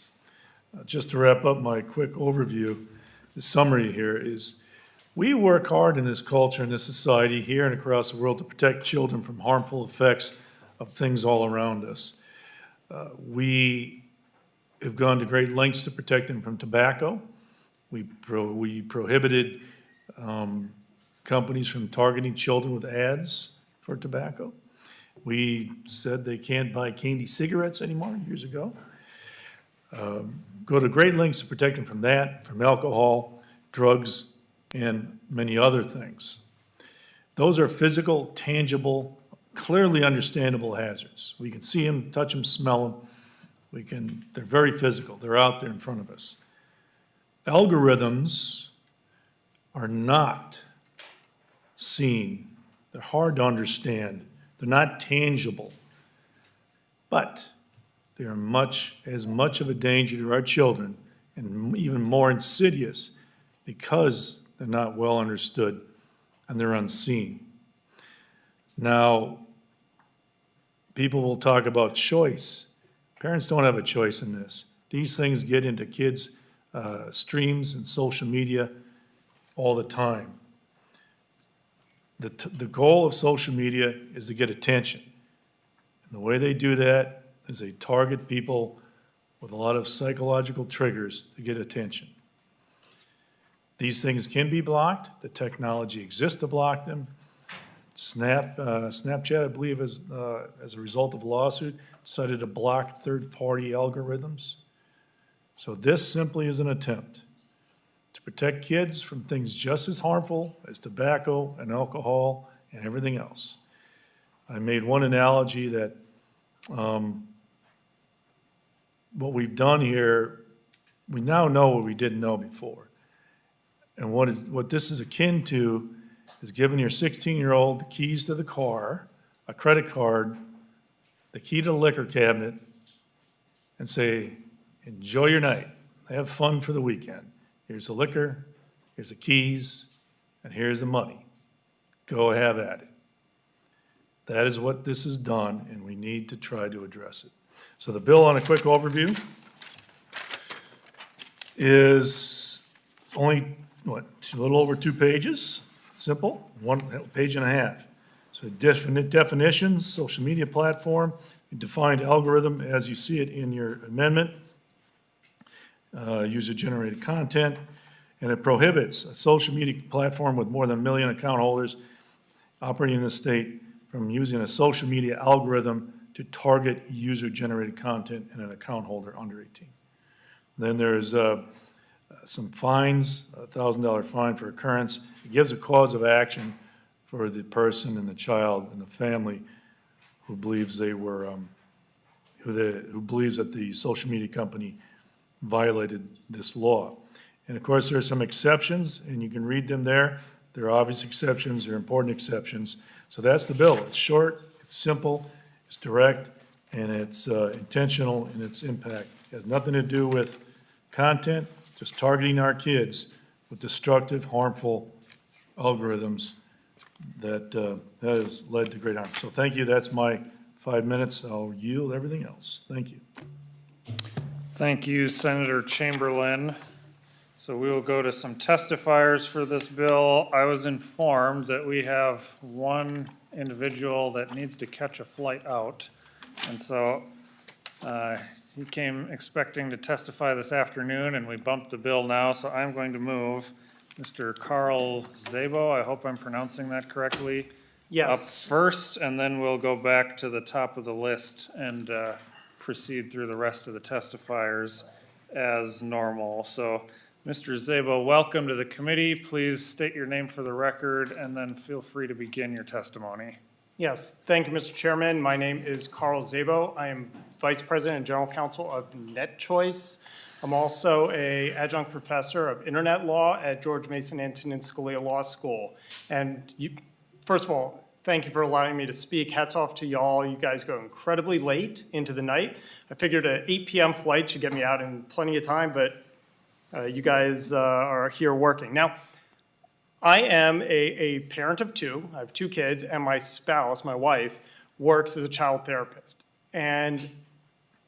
Just to wrap up my quick overview, the summary here is we work hard in this culture, in this society, here and across the world to protect children from harmful effects of things all around us. We have gone to great lengths to protect them from tobacco. We prohibited companies from targeting children with ads for tobacco. We said they can't buy candy cigarettes anymore years ago. Go to great lengths to protect them from that, from alcohol, drugs, and many other things. Those are physical, tangible, clearly understandable hazards. We can see them, touch them, smell them. They're very physical. They're out there in front of us. Algorithms are not seen. They're hard to understand. They're not tangible. But they are as much of a danger to our children and even more insidious because they're not well understood and they're unseen. Now, people will talk about choice. Parents don't have a choice in this. These things get into kids' streams and social media all the time. The goal of social media is to get attention. And the way they do that is they target people with a lot of psychological triggers to get attention. These things can be blocked. The technology exists to block them. Snapchat, I believe, as a result of a lawsuit, decided to block third-party algorithms. So this simply is an attempt to protect kids from things just as harmful as tobacco and alcohol and everything else. I made one analogy that what we've done here, we now know what we didn't know before. And what this is akin to is giving your 16-year-old the keys to the car, a credit card, the key to the liquor cabinet, and say, enjoy your night, have fun for the weekend. Here's the liquor, here's the keys, and here's the money. Go have at it. That is what this has done, and we need to try to address it. So the bill, on a quick overview, is only, a little over 2 pages, simple, 1 page and a half. So definitions, social media platform, defined algorithm as you see it in your amendment, user-generated content, and it prohibits a social media platform with more than 1 million account holders operating in the state from using a social media algorithm to target user-generated content and an account holder under 18. Then there's some fines, a $1,000 fine for occurrence. It gives a cause of action for the person and the child and the family who believes they were, who believes that the social media company violated this law. And of course, there are some exceptions, and you can read them there. There are obvious exceptions, there are important exceptions. So that's the bill. It's short, it's simple, it's direct, and it's intentional in its impact. It has nothing to do with content, just targeting our kids with destructive, harmful algorithms that has led to great harm. So thank you. That's my 5 minutes. I'll yield everything else. Thank you. Thank you, Senator Chamberlain. So we will go to some testifiers for this bill. I was informed that we have one individual that needs to catch a flight out. And so he came expecting to testify this afternoon, and we bumped the bill now, so I'm going to move Mr. Carl Zebo. I hope I'm pronouncing that correctly. Yes. Up first, and then we'll go back to the top of the list and proceed through the rest of the testifiers as normal. So, Mr. Zebo, welcome to the committee. Please state your name for the record, and then feel free to begin your testimony. Yes, thank you, Mr. Chairman. My name is Carl Zebo. I am Vice President and General Counsel of NetChoice. I'm also an adjunct professor of Internet Law at George Mason Antonin Scalia Law School. And first of all, thank you for allowing me to speak. Hats off to y'all. You guys go incredibly late into the night. I figured an 8 p.m. flight should get me out in plenty of time, but you guys are here working. Now, I am a parent of 2. I have 2 kids, and my spouse, my wife, works as a child therapist. And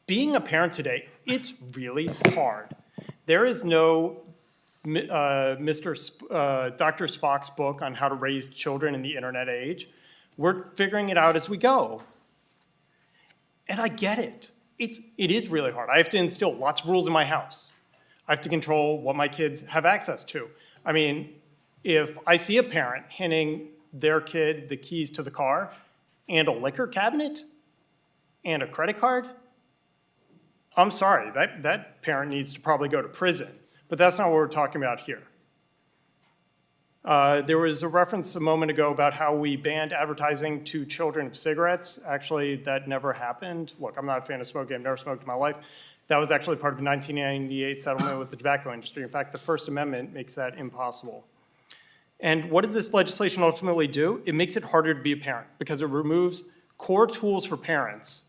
being a parent today, it's really hard. There is no Dr. Spock's book on how to raise children in the internet age. We're figuring it out as we go. And I get it. It is really hard. I have to instill lots of rules in my house. I have to control what my kids have access to. I mean, if I see a parent handing their kid the keys to the car and a liquor cabinet and a credit card, I'm sorry, that parent needs to probably go to prison. But that's not what we're talking about here. There was a reference a moment ago about how we banned advertising to children of cigarettes. Actually, that never happened. Look, I'm not a fan of smoking. I've never smoked in my life. That was actually part of a 1998 settlement with the tobacco industry. In fact, the First Amendment makes that impossible. And what does this legislation ultimately do? It makes it harder to be a parent because it removes core tools for parents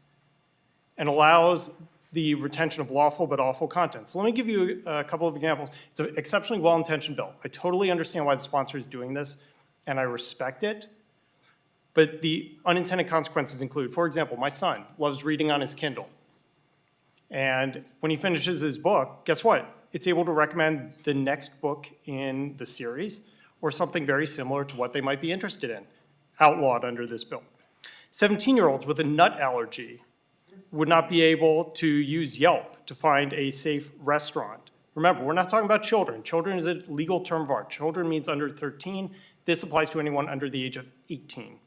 and allows the retention of lawful but awful content. So let me give you a couple of examples. It's an exceptionally well-intentioned bill. I totally understand why the sponsor is doing this, and I respect it. But the unintended consequences include, for example, my son loves reading on his Kindle. And when he finishes his book, guess what? It's able to recommend the next book in the series or something very similar to what they might be interested in, outlawed under this bill. 17-year-olds with a nut allergy would not be able to use Yelp to find a safe restaurant. Remember, we're not talking about children. Children is a legal term of art. Children means under 13. This applies to anyone under the age of 18.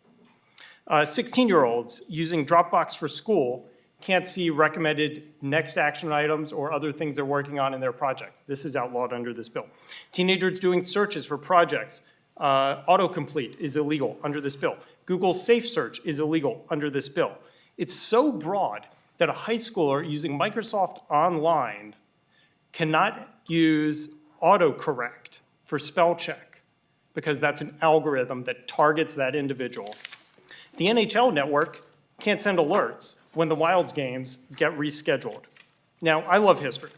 16-year-olds using Dropbox for school can't see recommended next action items or other things they're working on in their project. This is outlawed under this bill. Teenagers doing searches for projects, autocomplete is illegal under this bill. Google Safe Search is illegal under this bill. It's so broad that a high schooler using Microsoft Online cannot use autocorrect for spell check because that's an algorithm that targets that individual. The NHL network can't send alerts when the Wilds games get rescheduled. Now, I love history,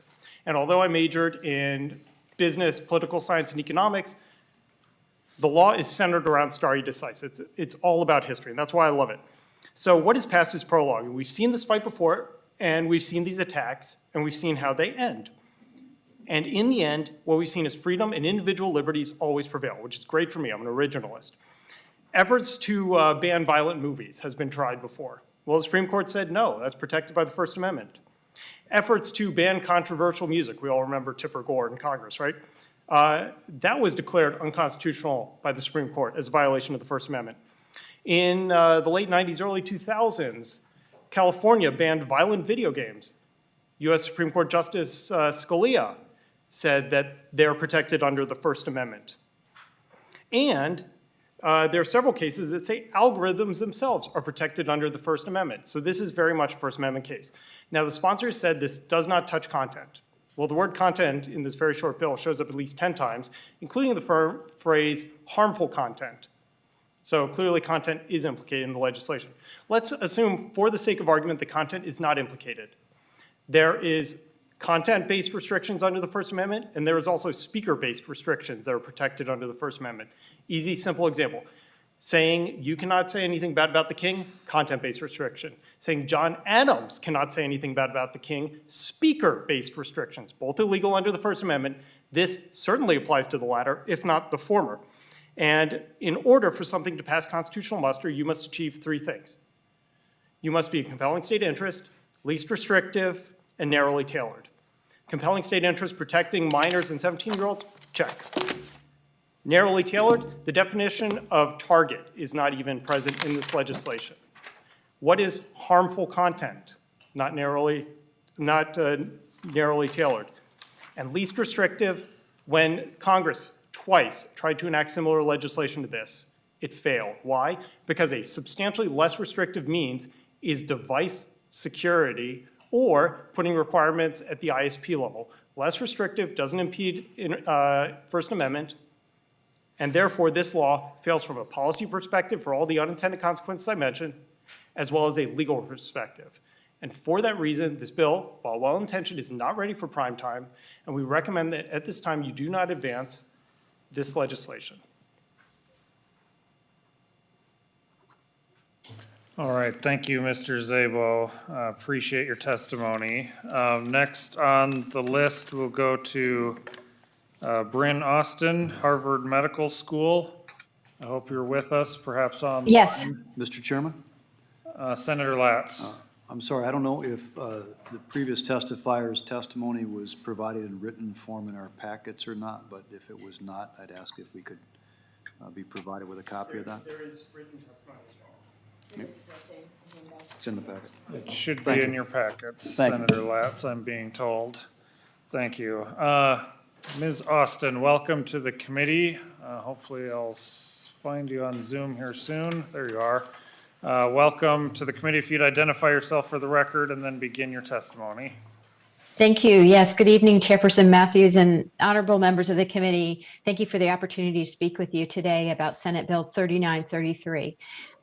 and although I majored in business, political science, and economics, the law is centered around stare decisis. It's all about history, and that's why I love it. So what is past is prologue. And we've seen this fight before, and we've seen these attacks, and we've seen how they end. And in the end, what we've seen is freedom and individual liberties always prevail, which is great for me. I'm an originalist. Efforts to ban violent movies has been tried before. Well, the Supreme Court said no, that's protected by the First Amendment. Efforts to ban controversial music, we all remember Tipper Gore in Congress, right? That was declared unconstitutional by the Supreme Court as a violation of the First Amendment. In the late 90s, early 2000s, California banned violent video games. U.S. Supreme Court Justice Scalia said that they're protected under the First Amendment. And there are several cases that say algorithms themselves are protected under the First Amendment. So this is very much a First Amendment case. Now, the sponsor said this does not touch content. Well, the word content in this very short bill shows up at least 10 times, including the phrase harmful content. So clearly content is implicated in the legislation. Let's assume, for the sake of argument, the content is not implicated. There is content-based restrictions under the First Amendment, and there is also speaker-based restrictions that are protected under the First Amendment. Easy, simple example. Saying you cannot say anything bad about the king, content-based restriction. Saying John Adams cannot say anything bad about the king, speaker-based restrictions, both illegal under the First Amendment. This certainly applies to the latter, if not the former. And in order for something to pass constitutional muster, you must achieve three things. You must be a compelling state interest, least restrictive, and narrowly tailored. Compelling state interest protecting minors and 17-year-olds, check. Narrowly tailored, the definition of target is not even present in this legislation. What is harmful content? Not narrowly tailored. And least restrictive, when Congress twice tried to enact similar legislation to this, it failed. Why? Because a substantially less restrictive means is device security or putting requirements at the ISP level. Less restrictive doesn't impede First Amendment, and therefore this law fails from a policy perspective for all the unintended consequences I mentioned, as well as a legal perspective. And for that reason, this bill, while well-intentioned, is not ready for prime time, and we recommend that at this time you do not advance this legislation. All right, thank you, Mr. Zebo. Appreciate your testimony. Next on the list, we'll go to Bryan Austin, Harvard Medical School. I hope you're with us, perhaps on. Yes. Mr. Chairman? Senator Latz. I'm sorry, I don't know if the previous testifier's testimony was provided in written form in our packets or not, but if it was not, I'd ask if we could be provided with a copy of that. There is written testimony as well. It's in the packet. It should Thank be you. in your packets, Thank you. Senator Latz, I'm being told. Thank you. Ms. Austin, welcome to the committee. Hopefully I'll find you on Zoom here soon. There you are. Welcome to the committee. If you'd identify yourself for the record and then begin your testimony. Thank you. Yes, good evening, Chairperson Matthews and honorable members of the committee. Thank you for the opportunity to speak with you today about Senate Bill 3933.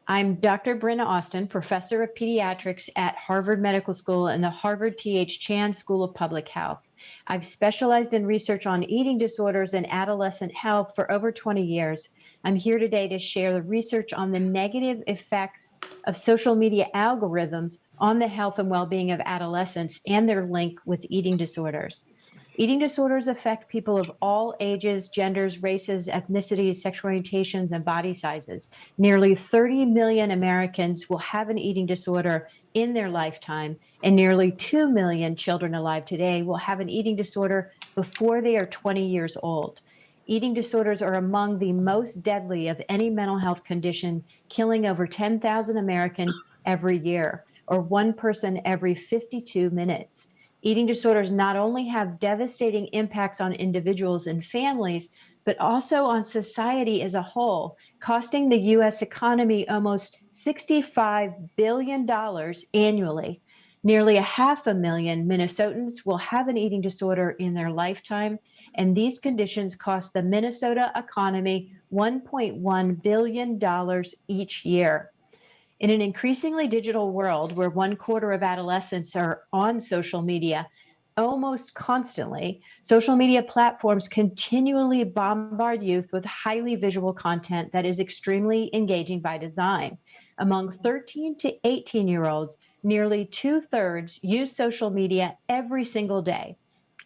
I'm Dr. Bryan Austin, professor of pediatrics at Harvard Medical School and the Harvard T.H. Chan School of Public Health. I've specialized in research on eating disorders and adolescent health for over 20 years. I'm here today to share the research on the negative effects of social media algorithms on the health and well-being of adolescents and their link with eating disorders. Eating disorders affect people of all ages, genders, races, ethnicities, sexual orientations, and body sizes. Nearly 30 million Americans will have an eating disorder in their lifetime, and nearly 2 million children alive today will have an eating disorder before they are 20 years old. Eating disorders are among the most deadly of any mental health condition, killing over 10,000 Americans every year, or one person every 52 minutes. Eating disorders not only have devastating impacts on individuals and families, but also on society as a whole, costing the U.S. economy almost $65 billion annually. Nearly 500,000 Minnesotans will have an eating disorder in their lifetime, and these conditions cost the Minnesota economy $1.1 billion each year. In an increasingly digital world where 1/4 of adolescents are on social media almost constantly, social media platforms continually bombard youth with highly visual content that is extremely engaging by design. Among 13 to 18-year-olds, nearly 2/3 use social media every single day.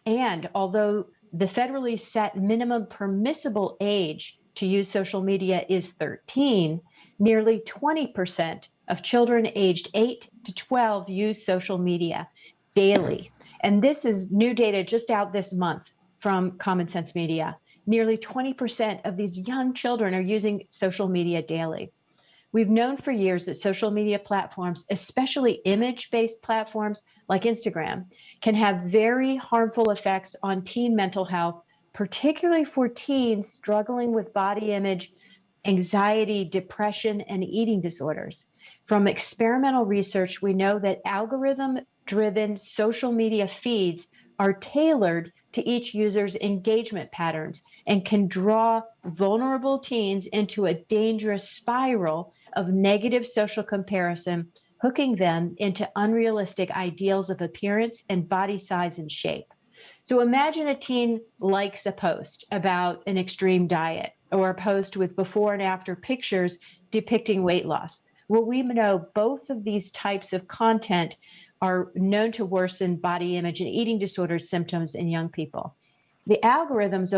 And although the federally set minimum permissible age to use social media is 13, nearly 20% of children aged 8 to 12 use social media daily. And this is new data just out this month from Common Sense Media. Nearly 20% of these young children are using social media daily. We've known for years that social media platforms, especially image-based platforms like Instagram, can have very harmful effects on teen mental health, particularly for teens struggling with body image, anxiety, depression, and eating disorders. From experimental research, we know that algorithm-driven social media feeds are tailored to each user's engagement patterns and can draw vulnerable teens into a dangerous spiral of negative social comparison, hooking them into unrealistic ideals of appearance and body size and shape. So imagine a teen likes a post about an extreme diet or a post with before and after pictures depicting weight loss. Well, we know both of these types of content are known to worsen body image and eating disorder symptoms in young people. The algorithms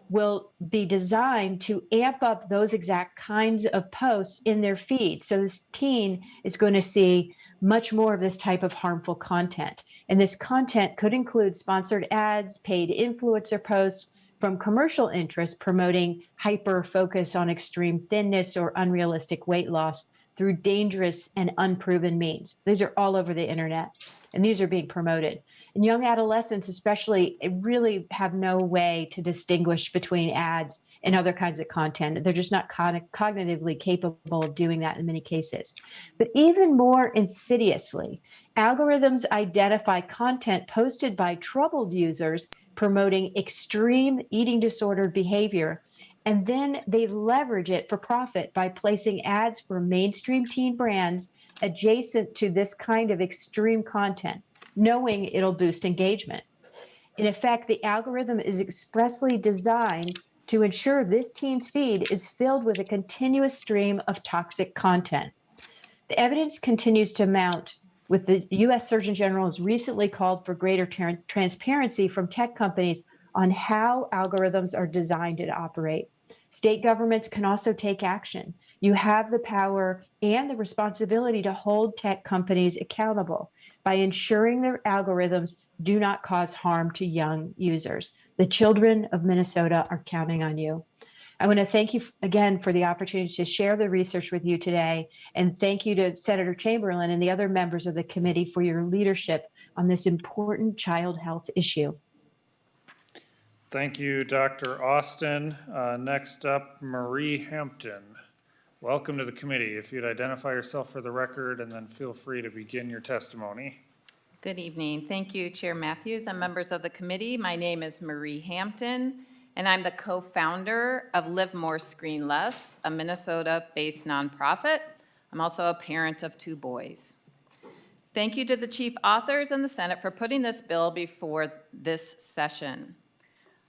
will be designed to amp up those exact kinds of posts in their feed. So this teen is going to see much more of this type of harmful content. And this content could include sponsored ads, paid influencer posts from commercial interests promoting hyper focus on extreme thinness or unrealistic weight loss through dangerous and unproven means. These are all over the internet, and these are being promoted. And young adolescents especially really have no way to distinguish between ads and other kinds of content. They're just not cognitively capable of doing that in many cases. But even more insidiously, algorithms identify content posted by troubled users promoting extreme eating disorder behavior, and then they leverage it for profit by placing ads for mainstream teen brands adjacent to this kind of extreme content, knowing it'll boost engagement. In effect, the algorithm is expressly designed to ensure this teen's feed is filled with a continuous stream of toxic content. The evidence continues to mount, with the U.S. Surgeon General has recently called for greater transparency from tech companies on how algorithms are designed to operate. State governments can also take action. You have the power and the responsibility to hold tech companies accountable by ensuring their algorithms do not cause harm to young users. The children of Minnesota are counting on you. I want to thank you again for the opportunity to share the research with you today, and thank you to Senator Chamberlain and the other members of the committee for your leadership on this important child health issue. Thank you, Dr. Austin. Next up, Marie Hampton. Welcome to the committee. If you'd identify yourself for the record and then feel free to begin your testimony. Good evening. Thank you, Chair Matthews and members of the committee. My name is Marie Hampton, and I'm the co-founder of Live More, Screen Less, a Minnesota-based nonprofit. I'm also a parent of 2 boys. Thank you to the chief authors and the Senate for putting this bill before this session.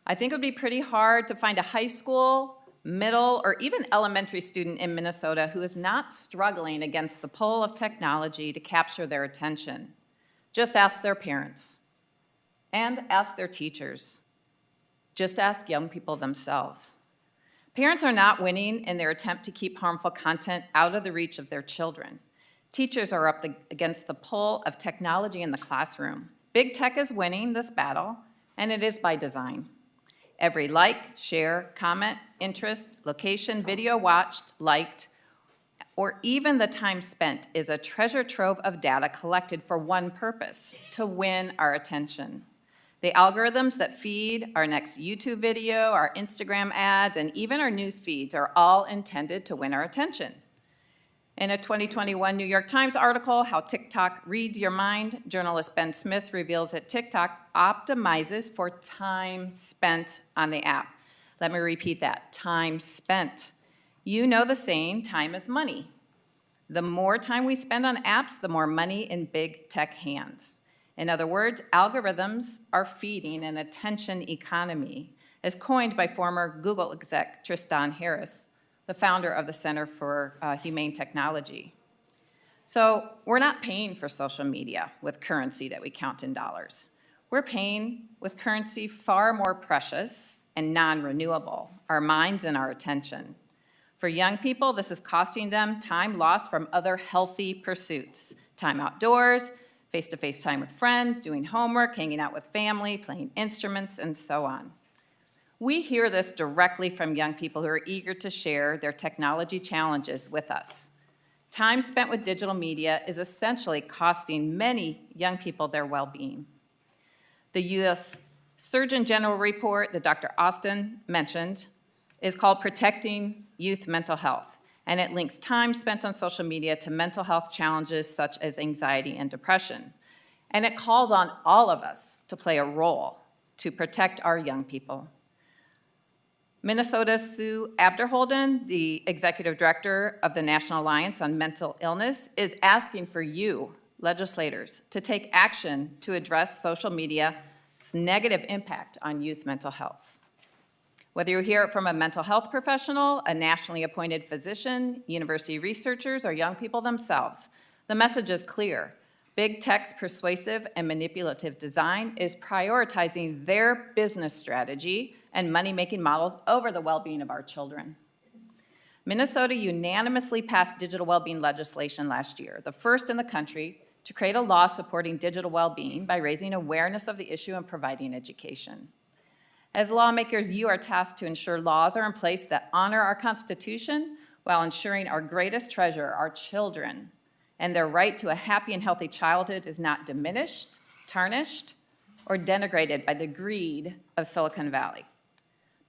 I think it would be pretty hard to find a high school, middle, or even elementary student in Minnesota who is not struggling against the pull of technology to capture their attention. Just ask their parents and ask their teachers. Just ask young people themselves. Parents are not winning in their attempt to keep harmful content out of the reach of their children. Teachers are up against the pull of technology in the classroom. Big tech is winning this battle, and it is by design. Every like, share, comment, interest, location, video watched, liked, or even the time spent is a treasure trove of data collected for one purpose: to win our attention. The algorithms that feed our next YouTube video, our Instagram ads, and even our news feeds are all intended to win our attention. In a 2021 New York Times article, How TikTok Reads Your Mind, journalist Ben Smith reveals that TikTok optimizes for time spent on the app. Let me repeat that, time spent. You know the saying, time is money. The more time we spend on apps, the more money in big tech hands. In other words, algorithms are feeding an attention economy, as coined by former Google exec Tristan Harris, the founder of the Center for Humane Technology. So we're not paying for social media with currency that we count in dollars. We're paying with currency far more precious and non-renewable, our minds and our attention. For young people, this is costing them time lost from other healthy pursuits, time outdoors, face-to-face time with friends, doing homework, hanging out with family, playing instruments, and so on. We hear this directly from young people who are eager to share their technology challenges with us. Time spent with digital media is essentially costing many young people their well-being. The U.S. Surgeon General report that Dr. Austin mentioned is called Protecting Youth Mental Health, and it links time spent on social media to mental health challenges such as anxiety and depression. And it calls on all of us to play a role to protect our young people. Minnesota's Sue Abderholden, the executive director of the National Alliance on Mental Illness, is asking for you, legislators, to take action to address social media's negative impact on youth mental health. Whether you hear it from a mental health professional, a nationally appointed physician, university researchers, or young people themselves, the message is clear. Big tech's persuasive and manipulative design is prioritizing their business strategy and money-making models over the well-being of our children. Minnesota unanimously passed digital well-being legislation last year, the first in the country to create a law supporting digital well-being by raising awareness of the issue and providing education. As lawmakers, you are tasked to ensure laws are in place that honor our Constitution while ensuring our greatest treasure, our children, and their right to a happy and healthy childhood is not diminished, tarnished, or denigrated by the greed of Silicon Valley.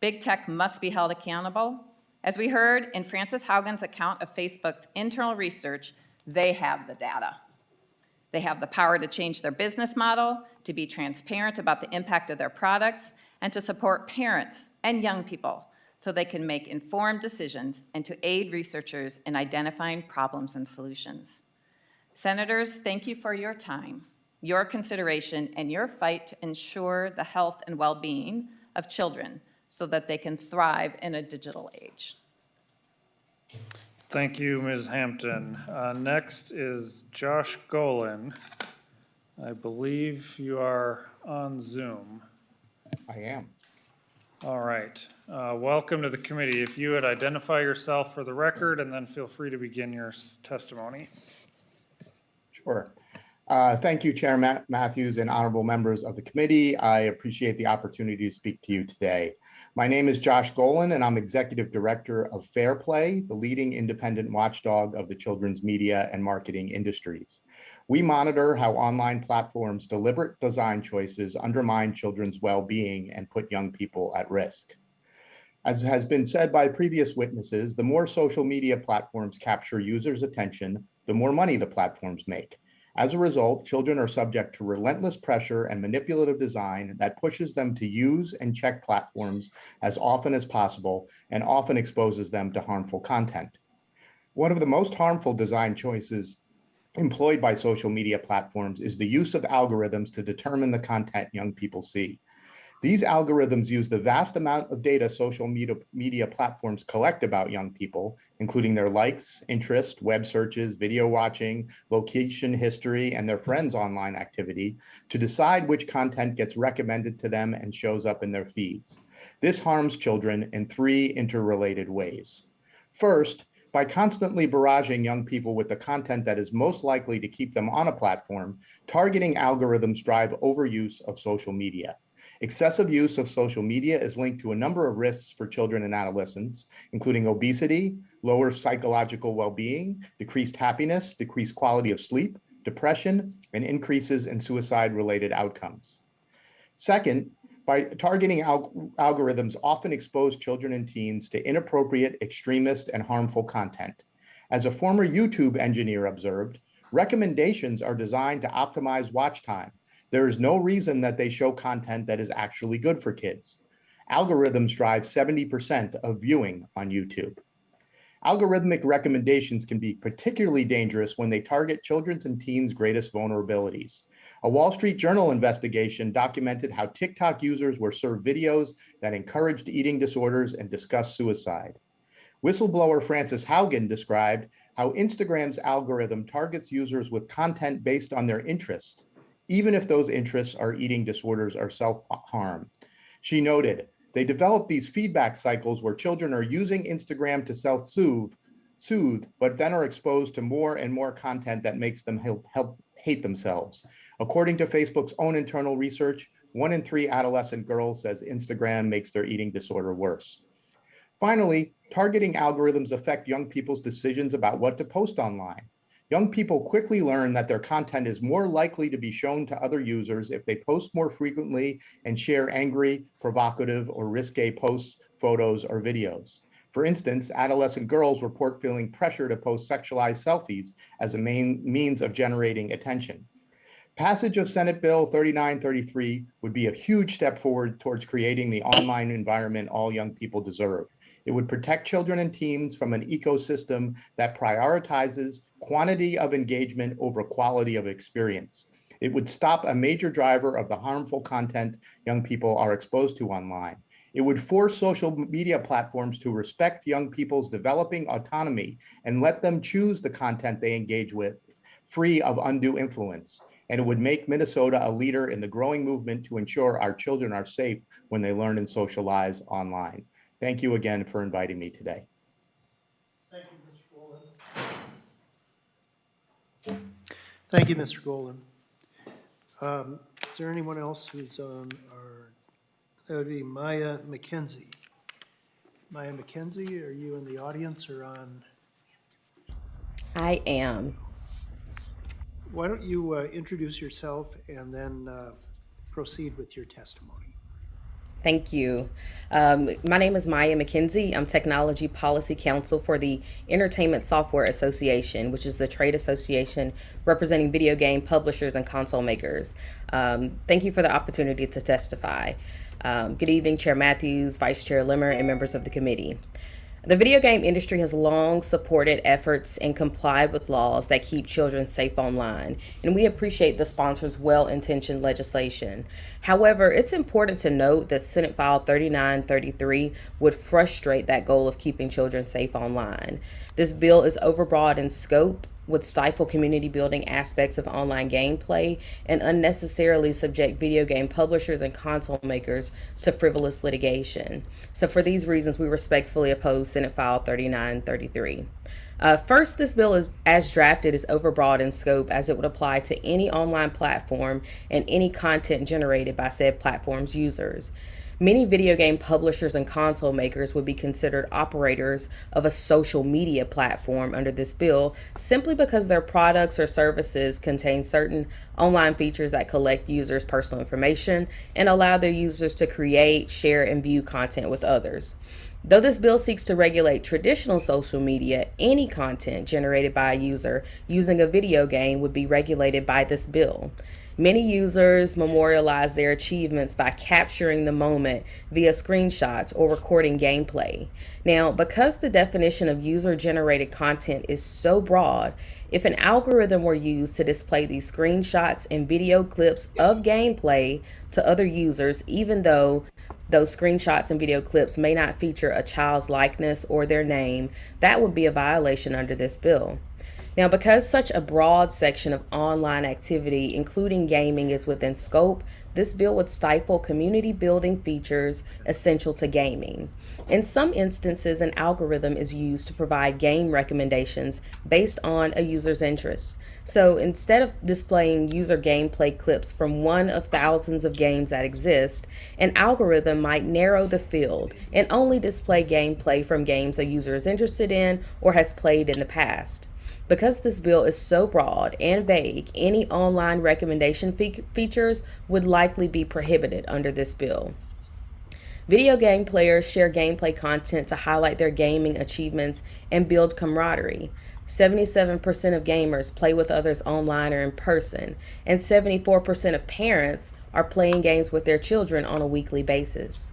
Big tech must be held accountable. As we heard in Frances Haugen's account of Facebook's internal research, they have the data. They have the power to change their business model, to be transparent about the impact of their products, and to support parents and young people so they can make informed decisions and to aid researchers in identifying problems and solutions. Senators, thank you for your time, your consideration, and your fight to ensure the health and well-being of children so that they can thrive in a digital age. Thank you, Ms. Hampton. Next is Josh Golan. I believe you are on Zoom. I am. All right. Welcome to the committee. If you would identify yourself for the record and then feel free to begin your testimony. Sure. Thank you, Chair Matthews and honorable members of the committee. I appreciate the opportunity to speak to you today. My name is Josh Golan, and I'm Executive Director of Fair Play, the leading independent watchdog of the children's media and marketing industries. We monitor how online platforms' deliberate design choices undermine children's well-being and put young people at risk. As has been said by previous witnesses, the more social media platforms capture users' attention, the more money the platforms make. As a result, children are subject to relentless pressure and manipulative design that pushes them to use and check platforms as often as possible and often exposes them to harmful content. One of the most harmful design choices employed by social media platforms is the use of algorithms to determine the content young people see. These algorithms use the vast amount of data social media platforms collect about young people, including their likes, interests, web searches, video watching, location history, and their friends' online activity, to decide which content gets recommended to them and shows up in their feeds. This harms children in three interrelated ways. First, by constantly barraging young people with the content that is most likely to keep them on a platform, targeting algorithms drive overuse of social media. Excessive use of social media is linked to a number of risks for children and adolescents, including obesity, lower psychological well-being, decreased happiness, decreased quality of sleep, depression, and increases in suicide-related outcomes. Second, by targeting algorithms often expose children and teens to inappropriate, extremist, and harmful content. As a former YouTube engineer observed, recommendations are designed to optimize watch time. There is no reason that they show content that is actually good for kids. Algorithms drive 70% of viewing on YouTube. Algorithmic recommendations can be particularly dangerous when they target children's and teens' greatest vulnerabilities. A Wall Street Journal investigation documented how TikTok users were served videos that encouraged eating disorders and discussed suicide. Whistleblower Frances Haugen described how Instagram's algorithm targets users with content based on their interests, even if those interests are eating disorders or self-harm. She noted, they develop these feedback cycles where children are using Instagram to self-soothe, but then are exposed to more and more content that makes them help hate themselves. According to Facebook's own internal research, 1 in 3 adolescent girls says Instagram makes their eating disorder worse. Finally, targeting algorithms affect young people's decisions about what to post online. Young people quickly learn that their content is more likely to be shown to other users if they post more frequently and share angry, provocative, or risque posts, photos, or videos. For instance, adolescent girls report feeling pressure to post sexualized selfies as a main means of generating attention. Passage of Senate Bill 3933 would be a huge step forward towards creating the online environment all young people deserve. It would protect children and teens from an ecosystem that prioritizes quantity of engagement over quality of experience. It would stop a major driver of the harmful content young people are exposed to online. It would force social media platforms to respect young people's developing autonomy and let them choose the content they engage with, free of undue influence. And it would make Minnesota a leader in the growing movement to ensure our children are safe when they learn and socialize online. Thank you again for inviting me today. Thank you, Mr. Golden. Thank you, Mr. Golden. Is there anyone else who's on our, that would be Maya McKenzie. Maya McKenzie, are you in the audience or on? I am. Why don't you introduce yourself and then proceed with your testimony? Thank you. My name is Maya McKenzie. I'm Technology Policy Counsel for the Entertainment Software Association, which is the trade association representing video game publishers and console makers. Thank you for the opportunity to testify. Good evening, Chair Matthews, Vice Chair Limmer, and members of the committee. The video game industry has long supported efforts and complied with laws that keep children safe online, and we appreciate the sponsor's well-intentioned legislation. However, it's important to note that Senate File 3933 would frustrate that goal of keeping children safe online. This bill is overbroad in scope, would stifle community building aspects of online gameplay, and unnecessarily subject video game publishers and console makers to frivolous litigation. So for these reasons, we respectfully oppose Senate File 3933. First, this bill is, as drafted, is overbroad in scope as it would apply to any online platform and any content generated by said platform's users. Many video game publishers and console makers would be considered operators of a social media platform under this bill simply because their products or services contain certain online features that collect users' personal information and allow their users to create, share, and view content with others. Though this bill seeks to regulate traditional social media, any content generated by a user using a video game would be regulated by this bill. Many users memorialize their achievements by capturing the moment via screenshots or recording gameplay. Now, because the definition of user-generated content is so broad, if an algorithm were used to display these screenshots and video clips of gameplay to other users, even though those screenshots and video clips may not feature a child's likeness or their name, that would be a violation under this bill. Now, because such a broad section of online activity, including gaming, is within scope, this bill would stifle community building features essential to gaming. In some instances, an algorithm is used to provide game recommendations based on a user's interests. So instead of displaying user gameplay clips from one of thousands of games that exist, an algorithm might narrow the field and only display gameplay from games a user is interested in or has played in the past. Because this bill is so broad and vague, any online recommendation features would likely be prohibited under this bill. Video game players share gameplay content to highlight their gaming achievements and build camaraderie. 77% of gamers play with others online or in person, and 74% of parents are playing games with their children on a weekly basis.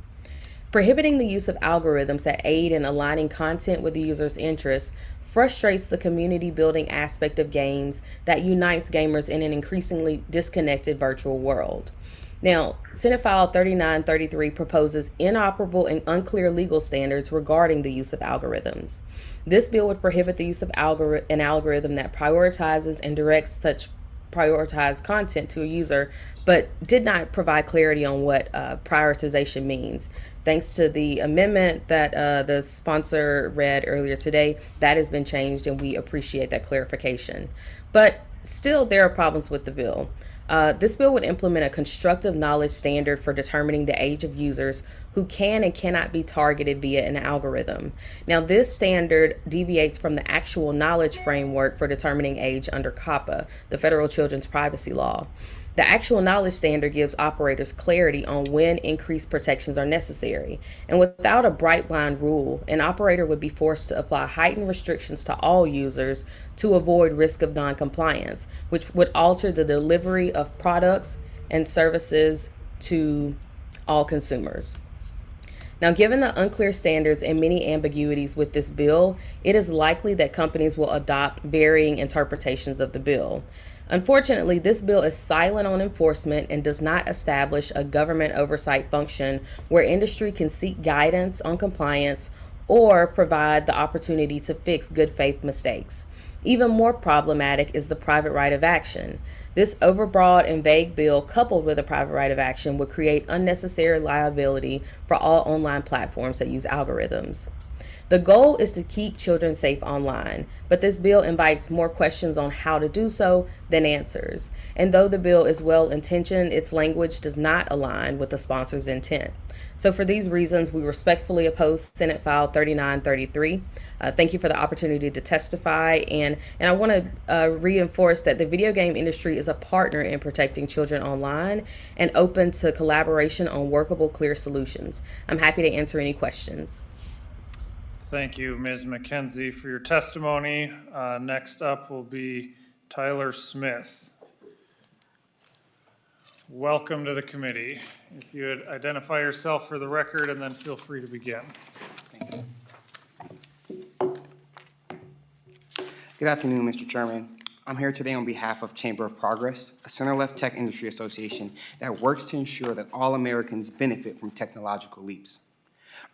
Prohibiting the use of algorithms that aid in aligning content with the user's interests frustrates the community building aspect of games that unites gamers in an increasingly disconnected virtual world. Now, Senate File 3933 proposes inoperable and unclear legal standards regarding the use of algorithms. This bill would prohibit the use of an algorithm that prioritizes and directs such prioritized content to a user, but did not provide clarity on what prioritization means. Thanks to the amendment that the sponsor read earlier today, that has been changed, and we appreciate that clarification. But still, there are problems with the bill. This bill would implement a constructive knowledge standard for determining the age of users who can and cannot be targeted via an algorithm. Now, this standard deviates from the actual knowledge framework for determining age under COPPA, the Federal Children's Privacy Law. The actual knowledge standard gives operators clarity on when increased protections are necessary. And without a bright line rule, an operator would be forced to apply heightened restrictions to all users to avoid risk of noncompliance, which would alter the delivery of products and services to all consumers. Now, given the unclear standards and many ambiguities with this bill, it is likely that companies will adopt varying interpretations of the bill. Unfortunately, this bill is silent on enforcement and does not establish a government oversight function where industry can seek guidance on compliance or provide the opportunity to fix good faith mistakes. Even more problematic is the private right of action. This overbroad and vague bill, coupled with a private right of action, would create unnecessary liability for all online platforms that use algorithms. The goal is to keep children safe online, but this bill invites more questions on how to do so than answers. And though the bill is well-intentioned, its language does not align with the sponsor's intent. So for these reasons, we respectfully oppose Senate File 3933. Thank you for the opportunity to testify, and I want to reinforce that the video game industry is a partner in protecting children online and open to collaboration on workable, clear solutions. I'm happy to answer any questions. Thank you, Ms. McKenzie, for your testimony. Next up will be Tyler Smith. Welcome to the committee. If you would identify yourself for the record and then feel free to begin. Good afternoon, Mr. Chairman. I'm here today on behalf of Chamber of Progress, a center-left tech industry association that works to ensure that all Americans benefit from technological leaps.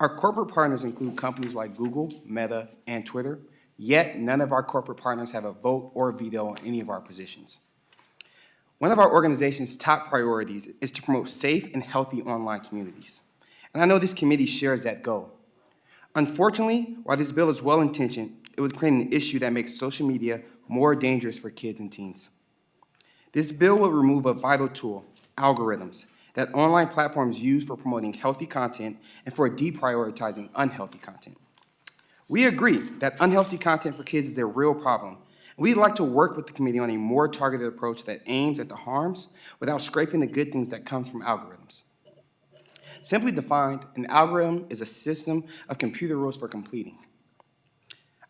Our corporate partners include companies like Google, Meta, and Twitter, yet none of our corporate partners have a vote or veto on any of our positions. One of our organization's top priorities is to promote safe and healthy online communities. And I know this committee shares that goal. Unfortunately, while this bill is well-intentioned, it would create an issue that makes social media more dangerous for kids and teens. This bill will remove a vital tool, algorithms, that online platforms use for promoting healthy content and for deprioritizing unhealthy content. We agree that unhealthy content for kids is a real problem. We'd like to work with the committee on a more targeted approach that aims at the harms without scraping the good things that comes from algorithms. Simply defined, an algorithm is a system of computer rules for completing.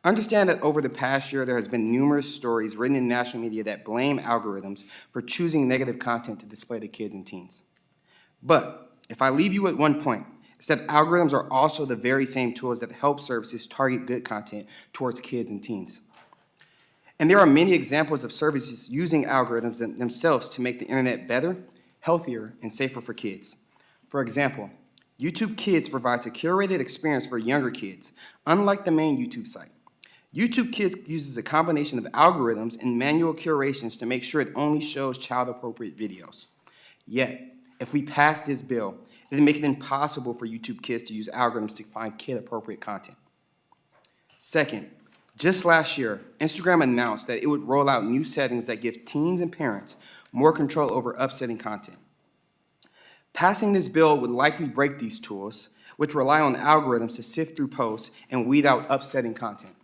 Understand that over the past year, there has been numerous stories written in national media that blame algorithms for choosing negative content to display to kids and teens. But if I leave you at one point, it's that algorithms are also the very same tools that help services target good content towards kids and teens. And there are many examples of services using algorithms themselves to make the internet better, healthier, and safer for kids. For example, YouTube Kids provides a curated experience for younger kids, unlike the main YouTube site. YouTube Kids uses a combination of algorithms and manual curations to make sure it only shows child-appropriate videos. Yet, if we pass this bill, it will make it impossible for YouTube Kids to use algorithms to find kid-appropriate content. Second, just last year, Instagram announced that it would roll out new settings that give teens and parents more control over upsetting content. Passing this bill would likely break these tools, which rely on algorithms to sift through posts and weed out upsetting content.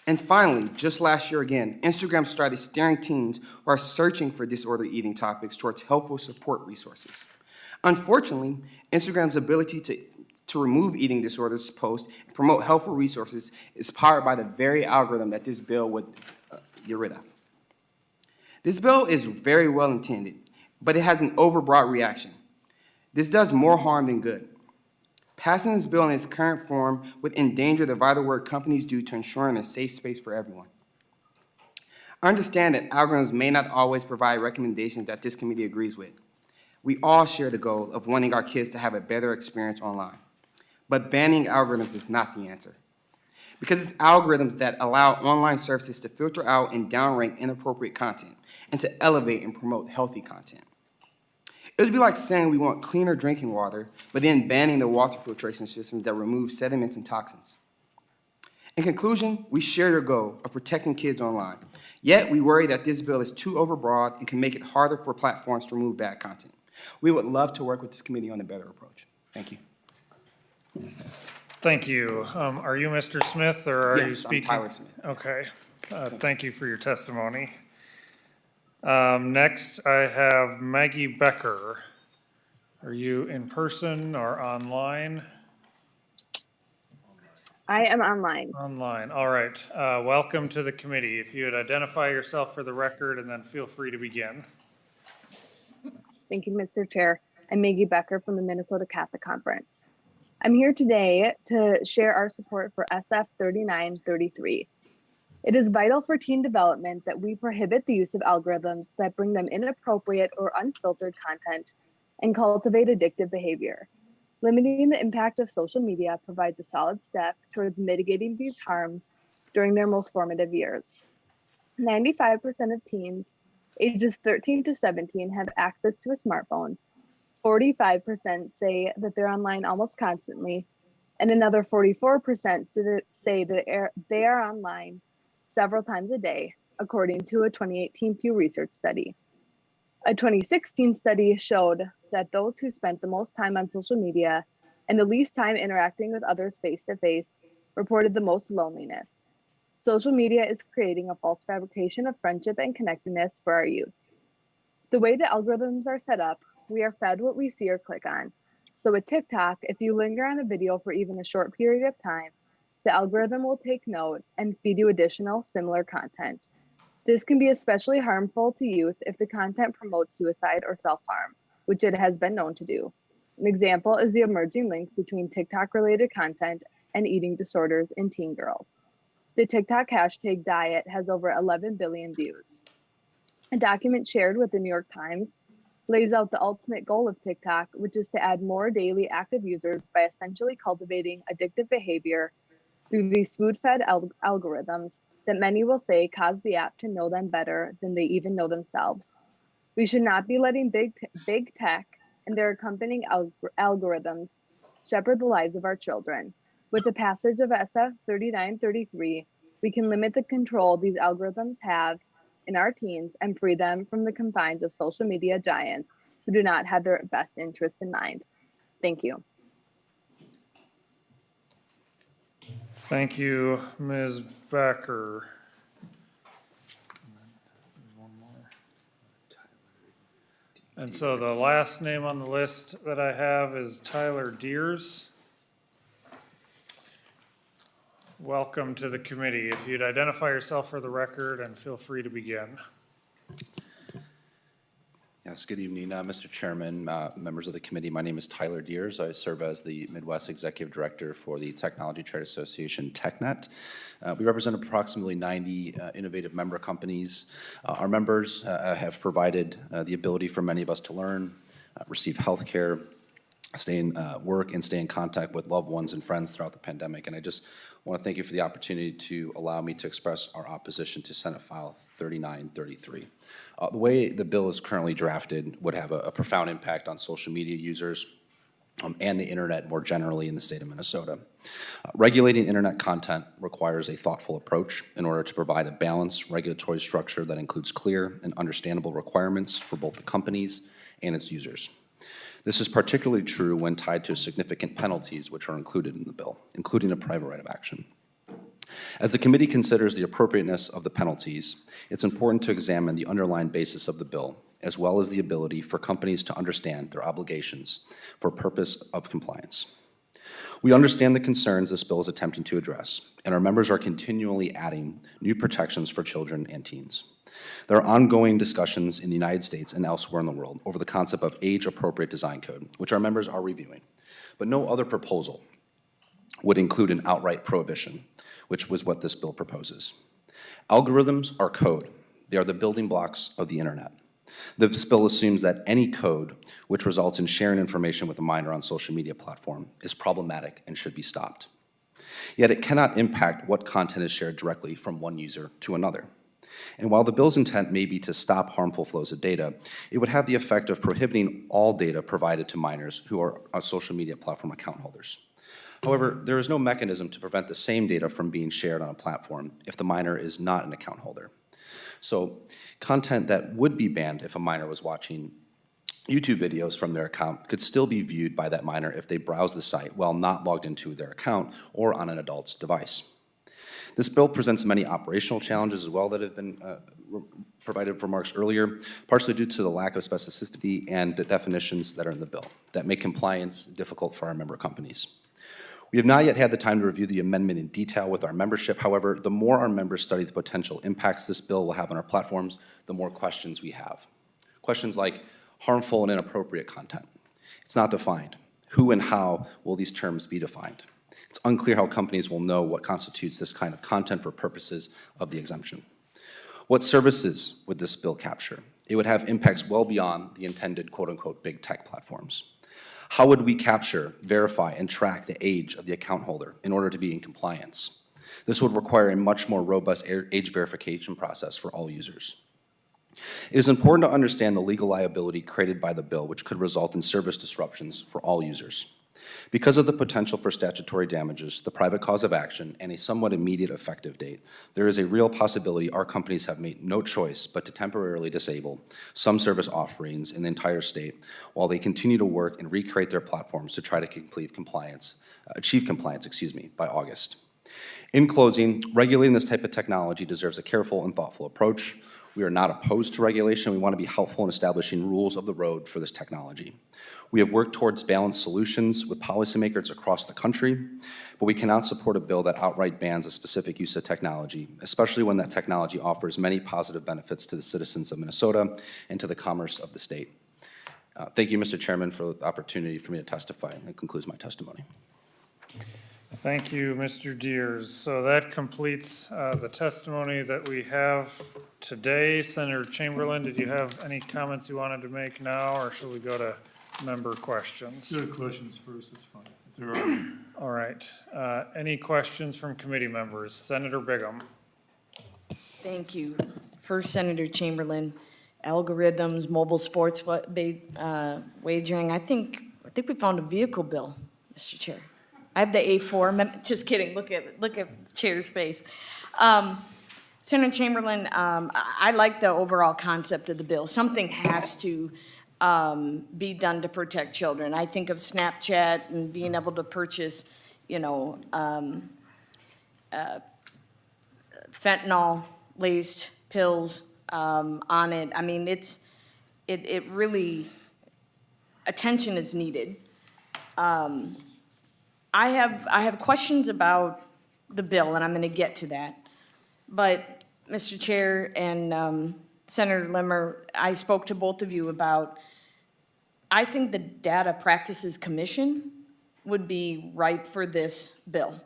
And finally, just last year again, Instagram started steering teens who are searching for disordered eating topics towards helpful support resources. Unfortunately, Instagram's ability to remove eating disorders posts and promote helpful resources is powered by the very algorithm that this bill would get rid of. This bill is very well intended, but it has an overbroad reaction. This does more harm than good. Passing this bill in its current form would endanger the vital work companies do to ensuring a safe space for everyone. I understand that algorithms may not always provide recommendations that this committee agrees with. We all share the goal of wanting our kids to have a better experience online. But banning algorithms is not the answer. Because it's algorithms that allow online services to filter out and downrank inappropriate content and to elevate and promote healthy content. It would be like saying we want cleaner drinking water, but then banning the water filtration systems that remove sediments and toxins. In conclusion, we share your goal of protecting kids online, yet we worry that this bill is too overbroad and can make it harder for platforms to remove bad content. We would love to work with this committee on a better approach. Thank you. Thank you. Are you Mr. Smith, or are you Yes, I'm speaking? Tyler Smith. Okay. Thank you for your testimony. Next, I have Maggie Becker. Are you in person or online? I am online. Online, all right. Welcome to the committee. If you would identify yourself for the record, and then feel free to begin. Thank you, Mr. Chair. I'm Maggie Becker from the Minnesota Catholic Conference. I'm here today to share our support for SF 3933. It is vital for teen development that we prohibit the use of algorithms that bring them inappropriate or unfiltered content and cultivate addictive behavior. Limiting the impact of social media provides a solid step towards mitigating these harms during their most formative years. 95% of teens ages 13 to 17 have access to a smartphone. 45% say that they're online almost constantly, and another 44% say that they are online several times a day, according to a 2018 Pew Research study. A 2016 study showed that those who spent the most time on social media and the least time interacting with others face-to-face reported the most loneliness. Social media is creating a false fabrication of friendship and connectedness for our youth. The way the algorithms are set up, we are fed what we see or click on. So with TikTok, if you linger on a video for even a short period of time, the algorithm will take note and feed you additional similar content. This can be especially harmful to youth if the content promotes suicide or self-harm, which it has been known to do. An example is the emerging link between TikTok-related content and eating disorders in teen girls. The TikTok hashtag diet has over 11 billion views. A document shared with the New York Times lays out the ultimate goal of TikTok, which is to add more daily active users by essentially cultivating addictive behavior through these food-fed algorithms that many will say cause the app to know them better than they even know themselves. We should not be letting big tech and their accompanying algorithms shepherd the lives of our children. With the passage of SF 3933, we can limit the control these algorithms have in our teens and free them from the confines of social media giants who do not have their best interests in mind. Thank you. Thank you, Ms. Becker. And so the last name on the list that I have is Tyler Deers. Welcome to the committee. If you'd identify yourself for the record and feel free to begin. Yes, good evening, Mr. Chairman, members of the committee. My name is Tyler Deers. I serve as the Midwest Executive Director for the Technology Trade Association, TechNet. We represent approximately 90 innovative member companies. Our members have provided the ability for many of us to learn, receive health care, stay in work, and stay in contact with loved ones and friends throughout the pandemic. And I just want to thank you for the opportunity to allow me to express our opposition to Senate File 3933. The way the bill is currently drafted would have a profound impact on social media users and the internet more generally in the state of Minnesota. Regulating internet content requires a thoughtful approach in order to provide a balanced regulatory structure that includes clear and understandable requirements for both the companies and its users. This is particularly true when tied to significant penalties which are included in the bill, including a private right of action. As the committee considers the appropriateness of the penalties, it's important to examine the underlying basis of the bill, as well as the ability for companies to understand their obligations for purpose of compliance. We understand the concerns this bill is attempting to address, and our members are continually adding new protections for children and teens. There are ongoing discussions in the United States and elsewhere in the world over the concept of age-appropriate design code, which our members are reviewing. But no other proposal would include an outright prohibition, which was what this bill proposes. Algorithms are code. They are the building blocks of the internet. This bill assumes that any code which results in sharing information with a minor on social media platform is problematic and should be stopped. Yet it cannot impact what content is shared directly from one user to another. And while the bill's intent may be to stop harmful flows of data, it would have the effect of prohibiting all data provided to minors who are social media platform account holders. However, there is no mechanism to prevent the same data from being shared on a platform if the minor is not an account holder. So content that would be banned if a minor was watching YouTube videos from their account could still be viewed by that minor if they browse the site while not logged into their account or on an adult's device. This bill presents many operational challenges as well that have been provided remarks earlier, partially due to the lack of specificity and the definitions that are in the bill that make compliance difficult for our member companies. We have not yet had the time to review the amendment in detail with our membership. However, the more our members study the potential impacts this bill will have on our platforms, the more questions we have. Questions like harmful and inappropriate content. It's not defined. Who and how will these terms be defined? It's unclear how companies will know what constitutes this kind of content for purposes of the exemption. What services would this bill capture? It would have impacts well beyond the intended quote-unquote big tech platforms. How would we capture, verify, and track the age of the account holder in order to be in compliance? This would require a much more robust age verification process for all users. It is important to understand the legal liability created by the bill, which could result in service disruptions for all users. Because of the potential for statutory damages, the private cause of action, and a somewhat immediate effective date, there is a real possibility our companies have made no choice but to temporarily disable some service offerings in the entire state while they continue to work and recreate their platforms to try to achieve compliance, by August. In closing, regulating this type of technology deserves a careful and thoughtful approach. We are not opposed to regulation. We want to be helpful in establishing rules of the road for this technology. We have worked towards balanced solutions with policymakers across the country, but we cannot support a bill that outright bans a specific use of technology, especially when that technology offers many positive benefits to the citizens of Minnesota and to the commerce of the state. Thank you, Mr. Chairman, for the opportunity for me to testify. That concludes my testimony. Thank you, Mr. Deers. So that completes the testimony that we have today. Senator Chamberlain, did you have any comments you wanted to make now, or should we go to member questions? Good questions first, that's fine. If there are. All right. Any questions from committee members? Senator Bigham. Thank you. First, Senator Chamberlain, algorithms, mobile sports wagering. I think we found a vehicle bill, Mr. Chair. I have the A4. Just kidding. Look at Chair's face. Senator Chamberlain, I like the overall concept of the bill. Something has to be done to protect children. I think of Snapchat and being able to purchase, fentanyl-laced pills on it. I mean, it really, attention is needed. I have questions about the bill, and I'm going to get to that. But, Mr. Chair and Senator Limmer, I spoke to both of you about, I think the Data Practices Commission would be ripe for this bill.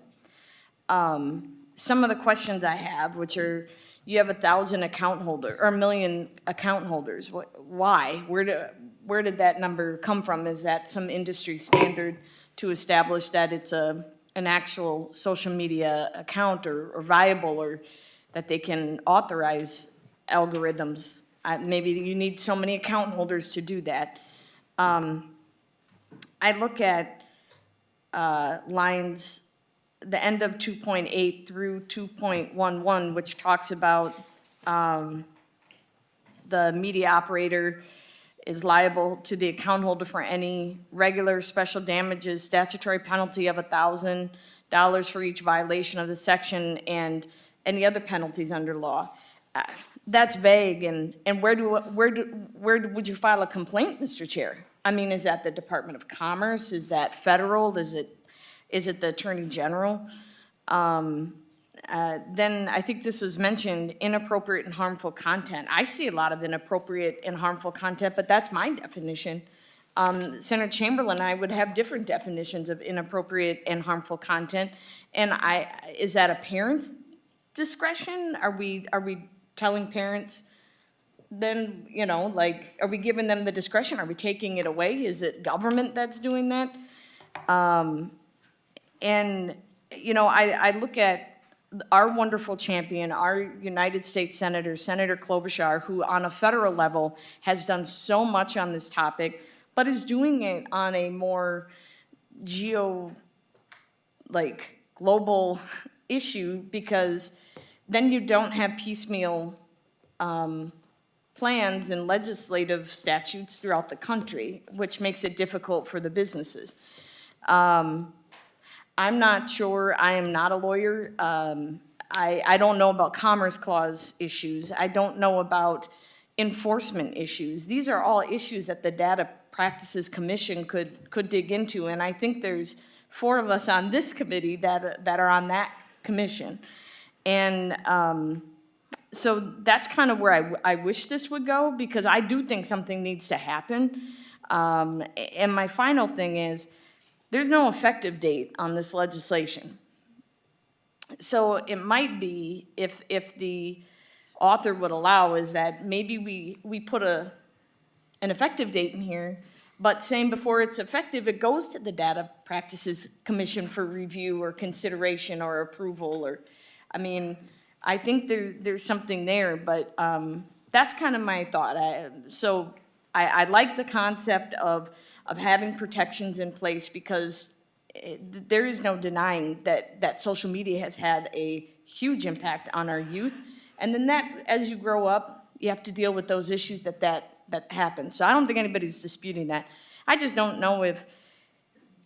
Some of the questions I have, which are, you have 1,000 account holders, or 1 million account holders. Why? Where did that number come from? Is that some industry standard to establish that it's an actual social media account or viable, or that they can authorize algorithms? Maybe you need so many account holders to do that. I look at lines, the end of 2.8 through 2.11, which talks about the media operator is liable to the account holder for any regular special damages, statutory penalty of $1,000 for each violation of the section, and any other penalties under law. That's vague, and where would you file a complaint, Mr. Chair? I mean, is that the Department of Commerce? Is that federal? Is is it the Attorney General? Then I think this was mentioned, inappropriate and harmful content. I see a lot of inappropriate and harmful content, but that's my definition. Senator Chamberlain and I would have different definitions of inappropriate and harmful content. And is that a parent's discretion? Are we telling parents then, you know, like, are we giving them the discretion? Are we taking it away? Is it government that's doing that? And, you know, I look at our wonderful champion, our United States Senator, Senator Klobuchar, who on a federal level has done so much on this topic, but is doing it on a more global issue, because then you don't have piecemeal plans and legislative statutes throughout the country, which makes it difficult for the businesses. I'm not sure, I am not a lawyer. I don't know about Commerce Clause issues. I don't know about enforcement issues. These are all issues that the Data Practices Commission could dig into, and I think there's 4 of us on this committee that are on that commission. And so that's kind of where I wish this would go, because I do think something needs to happen. And my final thing is, there's no effective date on this legislation. So it might be, if the author would allow, is that maybe we put an effective date in here, but saying before it's effective, it goes to the Data Practices Commission for review or consideration or approval, or, I mean, I think there's something there, but that's kind of my thought. I like the concept of having protections in place, because there is no denying that social media has had a huge impact on our youth. And then that, as you grow up, you have to deal with those issues that happen. So I don't think anybody's disputing that. I just don't know if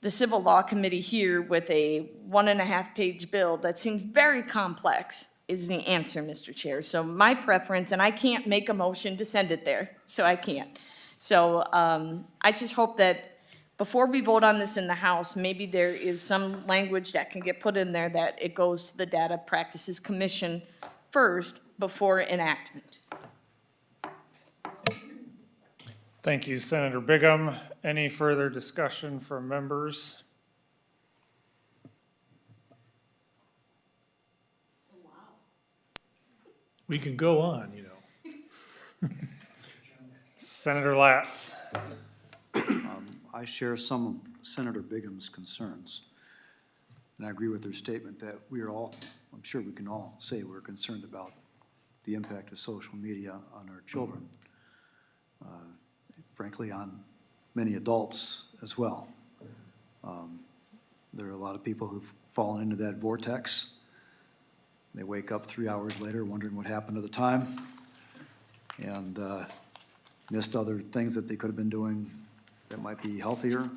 the Civil Law Committee here with a 1.5-page bill that seems very complex is the answer, Mr. Chair. So my preference, and I can't make a motion to send it there, so I can't. So I just hope that before we vote on this in the House, maybe there is some language that can get put in there that it goes to the Data Practices Commission first before enactment. Thank you, Senator Bigham. Any further discussion from members? We can go on, you know. Senator Latz. I share some of Senator Bigham's concerns. And I agree with her statement that we are all, I'm sure we can all say we're concerned about the impact of social media on our children. Frankly, on many adults as well. There are a lot of people who've fallen into that vortex. They wake up 3 hours later wondering what happened to the time, and missed other things that they could have been doing that might be healthier,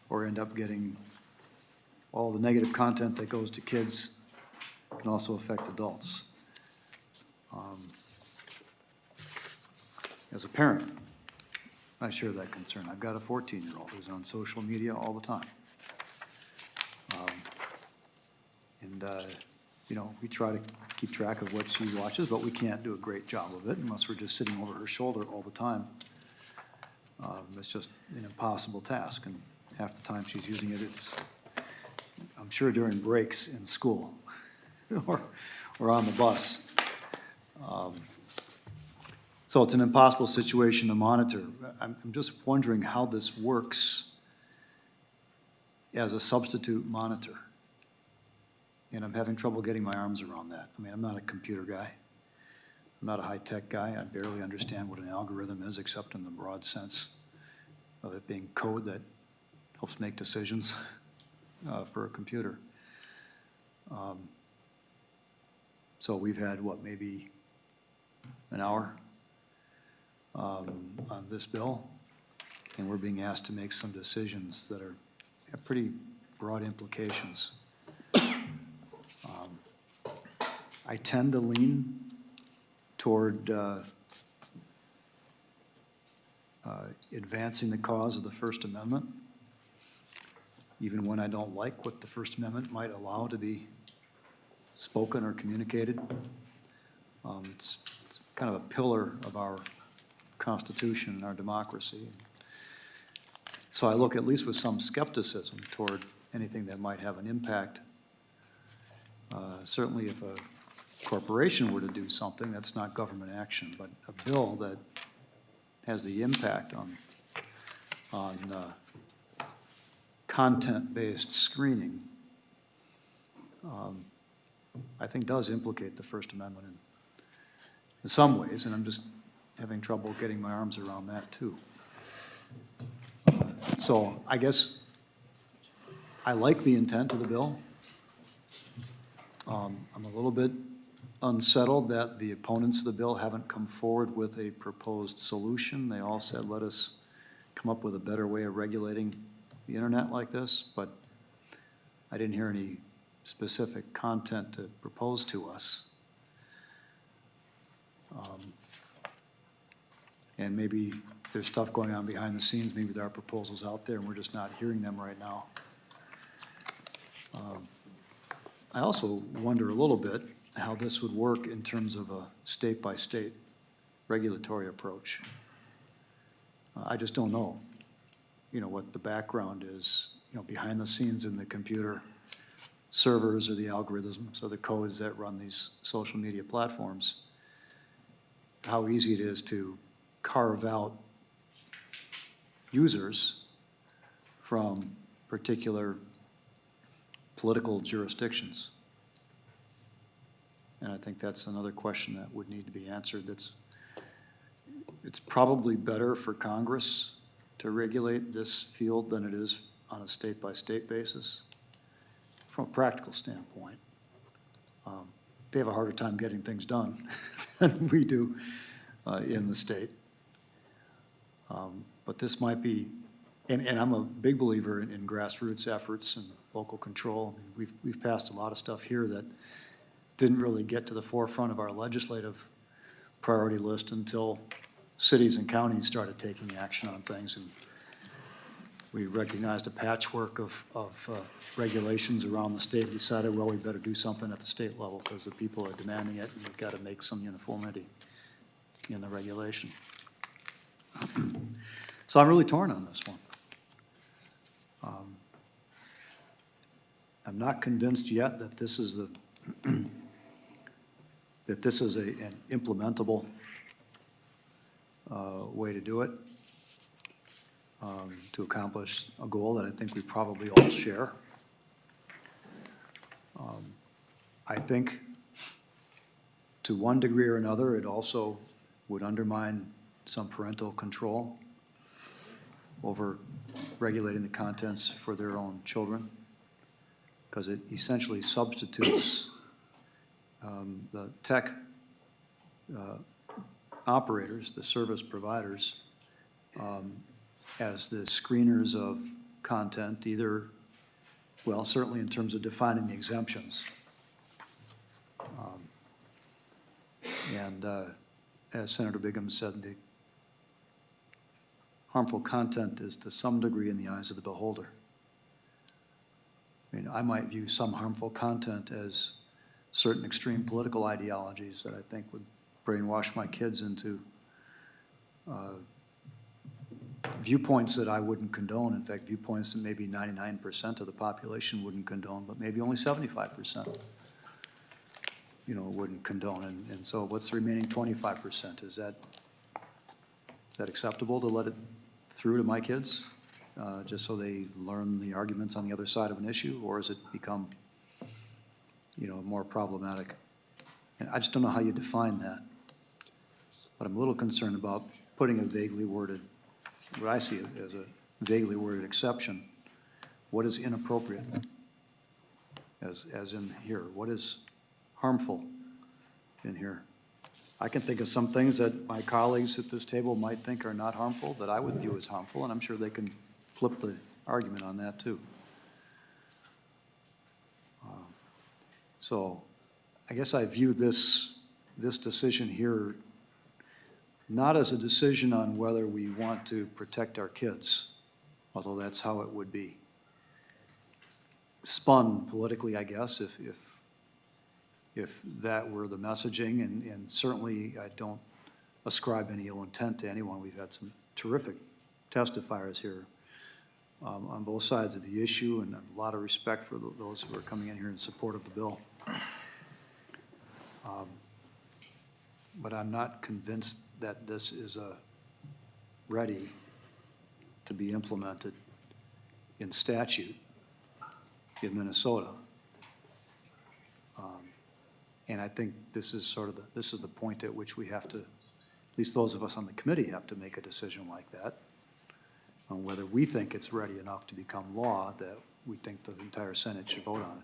or end up getting all the negative content that goes to kids can also affect adults. As a parent, I share that concern. I've got a 14-year-old who's on social media all the time. You know, we try to keep track of what she watches, but we can't do a great job of it unless we're just sitting over her shoulder all the time. It's just an impossible task, and half the time she's using it, it's, I'm sure during breaks in school or on the bus. So it's an impossible situation to monitor. I'm just wondering how this works as a substitute monitor. And I'm having trouble getting my arms around that. I mean, I'm not a computer guy. I'm not a high-tech guy. I barely understand what an algorithm is, except in the broad sense of it being code that helps make decisions for a computer. So we've had, what, maybe an hour on this bill, and we're being asked to make some decisions that have pretty broad implications. I tend to lean toward advancing the cause of the First Amendment, even when I don't like what the First Amendment might allow to be spoken or communicated. It's kind of a pillar of our Constitution and our democracy. So I look at least with some skepticism toward anything that might have an impact. Certainly if a corporation were to do something, that's not government action, but a bill that has the impact on content-based screening, I think does implicate the First Amendment in some ways, and I'm just having trouble getting my arms around that too. So I guess I like the intent of the bill. I'm a little bit unsettled that the opponents of the bill haven't come forward with a proposed solution. They all said, let us come up with a better way of regulating the internet like this, but I didn't hear any specific content to propose to us. And maybe there's stuff going on behind the scenes, maybe there are proposals out there and we're just not hearing them right now. I also wonder a little bit how this would work in terms of a state-by-state regulatory approach. I just don't know, what the background is, behind the scenes in the computer servers or the algorithms or the codes that run these social media platforms, how easy it is to carve out users from particular political jurisdictions. And I think that's another question that would need to be answered. It's probably better for Congress to regulate this field than it is on a state-by-state basis. From a practical standpoint, they have a harder time getting things done than we do in the state. But this might be, and I'm a big believer in grassroots efforts and local control. We've passed a lot of stuff here that didn't really get to the forefront of our legislative priority list until cities and counties started taking action on things. And we recognized a patchwork of regulations around the state, decided, well, we better do something at the state level because the people are demanding it, and we've got to make some uniformity in the regulation. So I'm really torn on this one. I'm not convinced yet that this is an implementable way to do it, to accomplish a goal that I think we probably all share. I think to one degree or another, it also would undermine some parental control over regulating the contents for their own children, because it essentially substitutes the tech operators, the service providers, as the screeners of content, either, well, certainly in terms of defining the exemptions. And as Senator Bigham said, the harmful content is to some degree in the eyes of the beholder. I mean, I might view some harmful content as certain extreme political ideologies that I think would brainwash my kids into viewpoints that I wouldn't condone. In fact, viewpoints that maybe 99% of the population wouldn't condone, but maybe only 75%, wouldn't condone. And so what's the remaining 25%? Is that acceptable to let it through to my kids, just so they learn the arguments on the other side of an issue, or has it become, more problematic? And I just don't know how you define that. But I'm a little concerned about putting a vaguely worded, what I see as a vaguely worded exception. What is inappropriate, as in here? What is harmful in here? I can think of some things that my colleagues at this table might think are not harmful that I would view as harmful, and I'm sure they can flip the argument on that too. So I guess I view this decision here not as a decision on whether we want to protect our kids, although that's how it would be. spun politically, I guess, if that were the messaging, and certainly I don't ascribe any ill intent to anyone. We've had some terrific testifiers here on both sides of the issue, and a lot of respect for those who are coming in here in support of the bill. But I'm not convinced that this is ready to be implemented in statute in Minnesota. And I think this is sort of this is the point at which we have to, at least those of us on the committee have to make a decision like that, on whether we think it's ready enough to become law that we think the entire Senate should vote on it.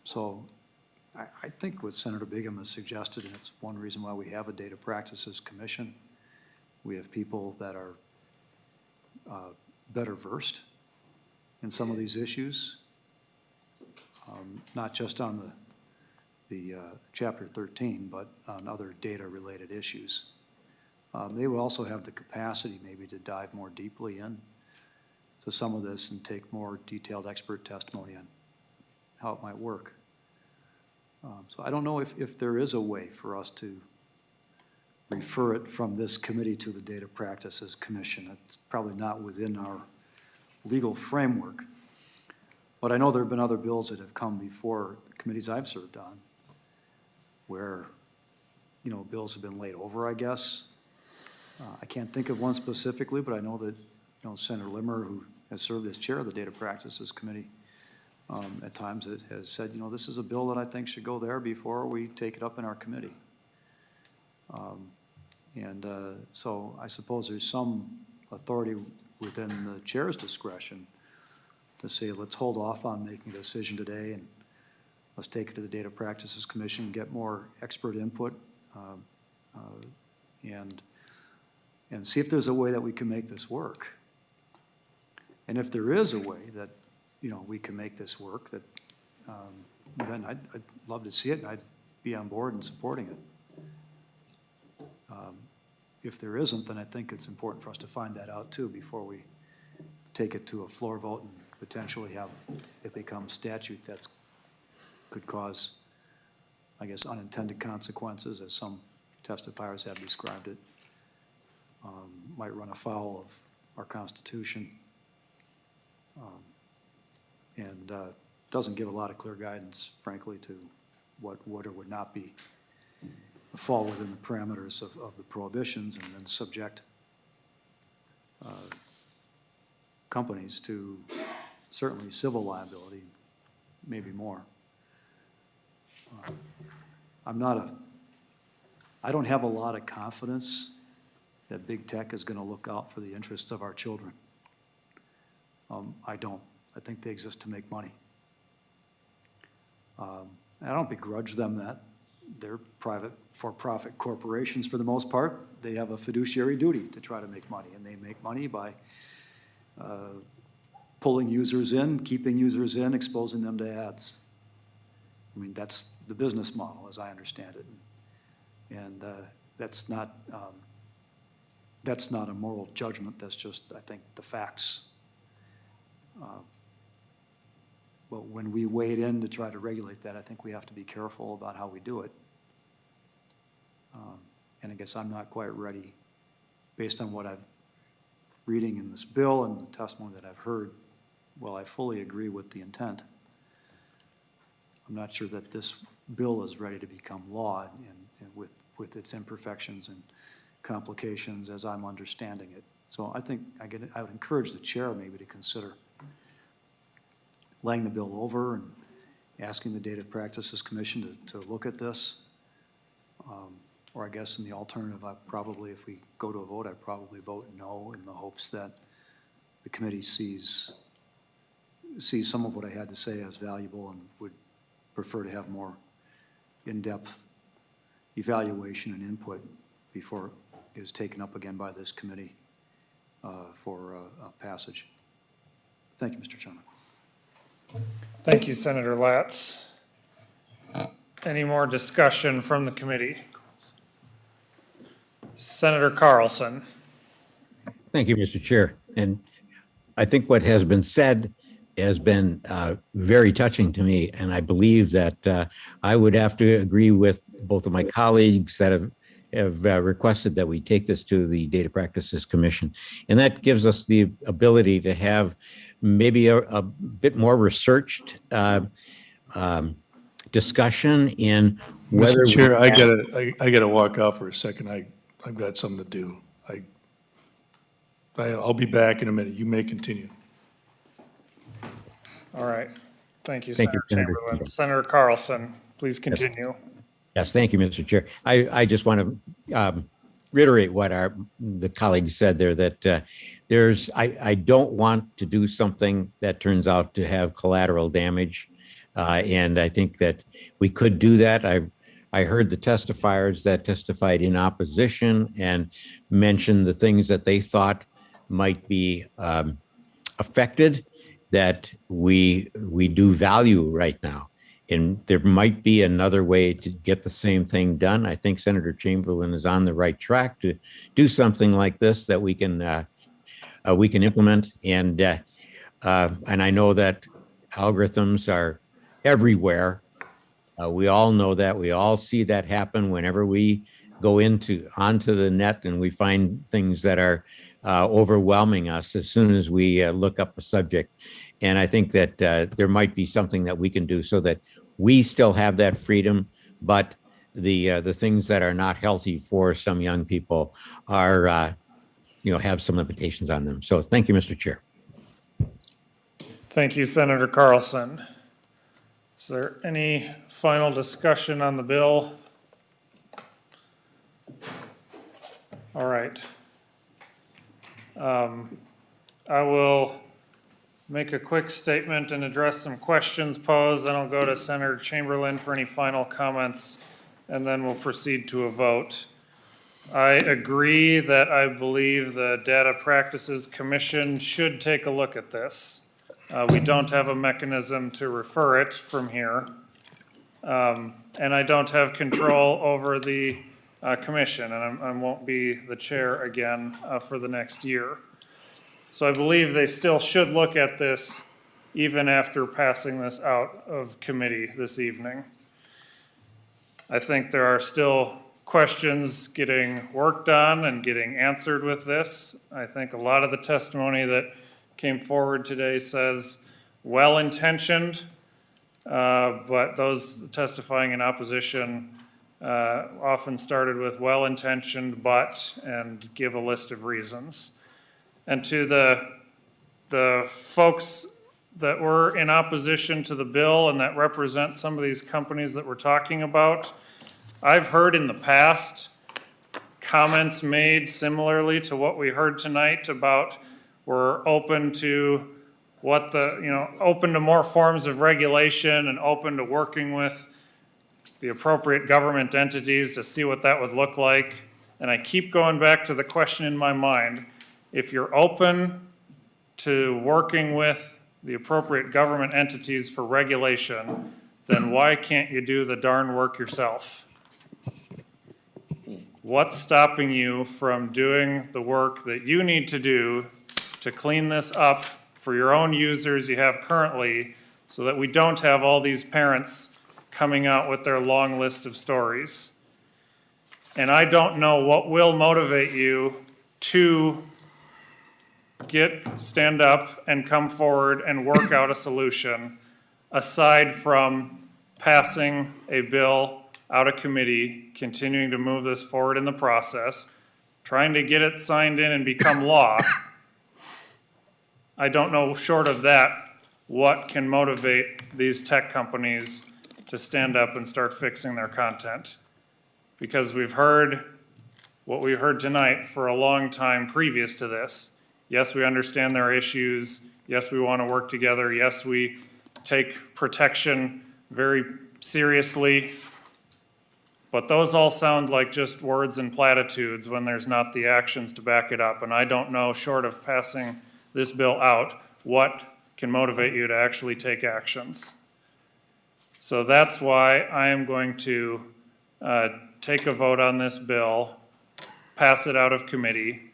So I think what Senator Bingham has suggested, and it's one reason why we have a Data Practices Commission, we have people that are better versed in some of these issues, not just on the Chapter 13, but on other data-related issues. They will also have the capacity maybe to dive more deeply in to some of this and take more detailed expert testimony on how it might work. So I don't know if there is a way for us to refer it from this committee to the Data Practices Commission. It's probably not within our legal framework. But I know there have been other bills that have come before the committees I've served on where, you know, bills have been laid over, I guess. I can't think of one specifically, but I know that, you know, Senator Limmer, who has served as chair of the Data Practices Committee, at times has said, you know, this is a bill that I think should go there before we take it up in our committee. So I suppose there's some authority within the chair's discretion to say, let's hold off on making a decision today and let's take it to the Data Practices Commission, get more expert input, and see if there's a way that we can make this work. And if there is a way that, you know, we can make this work, that then I'd love to see it, and I'd be on board and supporting it. If there isn't, then I think it's important for us to find that out too before we take it to a floor vote and potentially have it become statute that's could cause, I guess, unintended consequences, as some testifiers have described it. Might run afoul of our Constitution, and doesn't give a lot of clear guidance, frankly, to what would or would not be fall within the parameters of the prohibitions, and then subject companies to certainly civil liability, maybe more. I don't have a lot of confidence that big tech is gonna look out for the interests of our children. I don't. I think they exist to make money. I don't begrudge them that. They're private, for-profit corporations for the most part. They have a fiduciary duty to try to make money, and they make money by pulling users in, keeping users in, exposing them to ads. I mean, that's the business model, as I understand it. And that's not a moral judgment. That's just, I think, the facts. But when we wade in to try to regulate that, I think we have to be careful about how we do it. And I guess I'm not quite ready, based on what I'm reading in this bill and the testimony that I've heard. Well, I fully agree with the intent. I'm not sure that this bill is ready to become law, and with its imperfections and complications as I'm understanding it. So I think I would encourage the chair maybe to consider laying the bill over and asking the Data Practices Commission to look at this. Or I guess in the alternative, if we go to a vote, I'd probably vote no in the hopes that the committee sees some of what I had to say as valuable and would prefer to have more in-depth evaluation and input before it is taken up again by this committee for passage. Thank you, Mr. Chairman. Thank you, Senator Latz. Any more discussion from the committee? Senator Carlson. Thank you, Mr. Chair. And I think what has been said has been very touching to me, and I believe that I would have to agree with both of my colleagues that have requested that we take this to the Data Practices Commission. And that gives us the ability to have maybe a bit more researched discussion in whether. Mr. Chair, I gotta walk out for a second. I've got something to do. I'll be back in a minute. You may continue. All right. Thank you, Thank you, Senator Senator. Chamberlain. Senator Carlson, please continue. Yes, thank you, Mr. Chair. I just want to reiterate what the colleagues said there, that I don't want to do something that turns out to have collateral damage. And I think that we could do that. I heard the testifiers that testified in opposition and mentioned the things that they thought might be affected that we do value right now. And there might be another way to get the same thing done. I think Senator Chamberlain is on the right track to do something like this that we can implement. And I know that algorithms are everywhere. We all know that. We all see that happen whenever we go onto the net and we find things that are overwhelming us as soon as we look up a subject. And I think that there might be something that we can do so that we still have that freedom, but the things that are not healthy for some young people are, have some limitations on them. So thank you, Mr. Chair. Thank you, Senator Carlson. Is there any final discussion on the bill? All right. I will make a quick statement and address some questions posed, then I'll go to Senator Chamberlain for any final comments, and then we'll proceed to a vote. I agree that I believe the Data Practices Commission should take a look at this. We don't have a mechanism to refer it from here. And I don't have control over the commission, and I won't be the chair again for the next year. So I believe they still should look at this even after passing this out of committee this evening. I think there are still questions getting worked on and getting answered with this. I think a lot of the testimony that came forward today says well-intentioned, but those testifying in opposition often started with well-intentioned but, and give a list of reasons. And to the folks that were in opposition to the bill and that represent some of these companies that we're talking about, I've heard in the past comments made similarly to what we heard tonight about we're open to open to more forms of regulation and open to working with the appropriate government entities to see what that would look like. And I keep going back to the question in my mind, if you're open to working with the appropriate government entities for regulation, then why can't you do the darn work yourself? What's stopping you from doing the work that you need to do to clean this up for your own users you have currently, so that we don't have all these parents coming out with their long list of stories? And I don't know what will motivate you to stand up and come forward and work out a solution aside from passing a bill out of committee, continuing to move this forward in the process, trying to get it signed in and become law. I don't know, short of that, what can motivate these tech companies to stand up and start fixing their content. Because we've heard what we heard tonight for a long time previous to this. Yes, we understand there are issues. Yes, we want to work together. Yes, we take protection very seriously. But those all sound like just words and platitudes when there's not the actions to back it up. And I don't know, short of passing this bill out, what can motivate you to actually take actions. So that's why I am going to take a vote on this bill, pass it out of committee,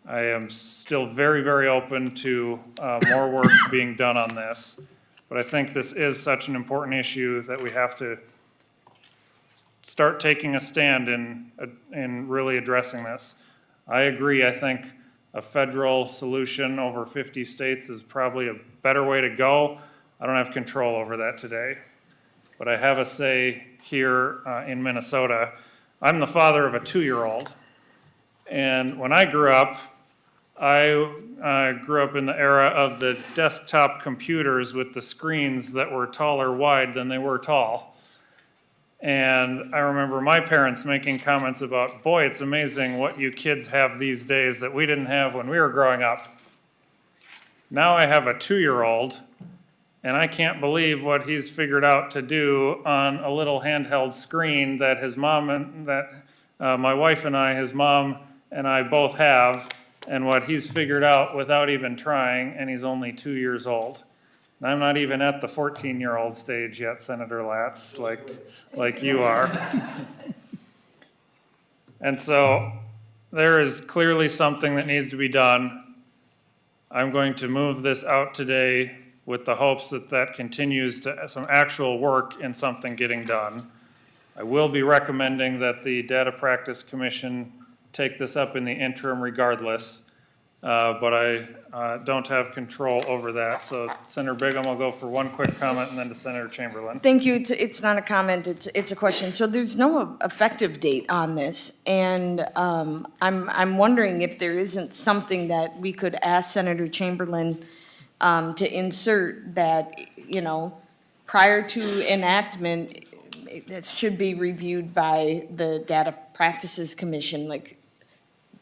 I am still very, very open to more work being done on this, but I think this is such an important issue that we have to start taking a stand in really addressing this. I agree, I think a federal solution over 50 states is probably a better way to go. I don't have control over that today, but I have a say here in Minnesota. I'm the father of a 2-year-old, and when I grew up in the era of the desktop computers with the screens that were taller wide than they were tall. And I remember my parents making comments about, boy, it's amazing what you kids have these days that we didn't have when we were growing up. Now I have a 2-year-old, and I can't believe what he's figured out to do on a little handheld screen that his mom and my wife and I, his mom and I both have, and what he's figured out without even trying, and he's only 2 years old. And I'm not even at the 14-year-old stage yet, Senator Latz, like you are. And so there is clearly something that needs to be done. I'm going to move this out today with the hopes that that continues to some actual work in something getting done. I will be recommending that the Data Practice Commission take this up in the interim regardless, but I don't have control over that. So Senator Bigham, I'll go for one quick comment and then to Senator Chamberlain. Thank you. It's not a comment, it's a question. So there's no effective date on this, and I'm wondering if there isn't something that we could ask Senator Chamberlain to insert that, prior to enactment, it should be reviewed by the Data Practices Commission, like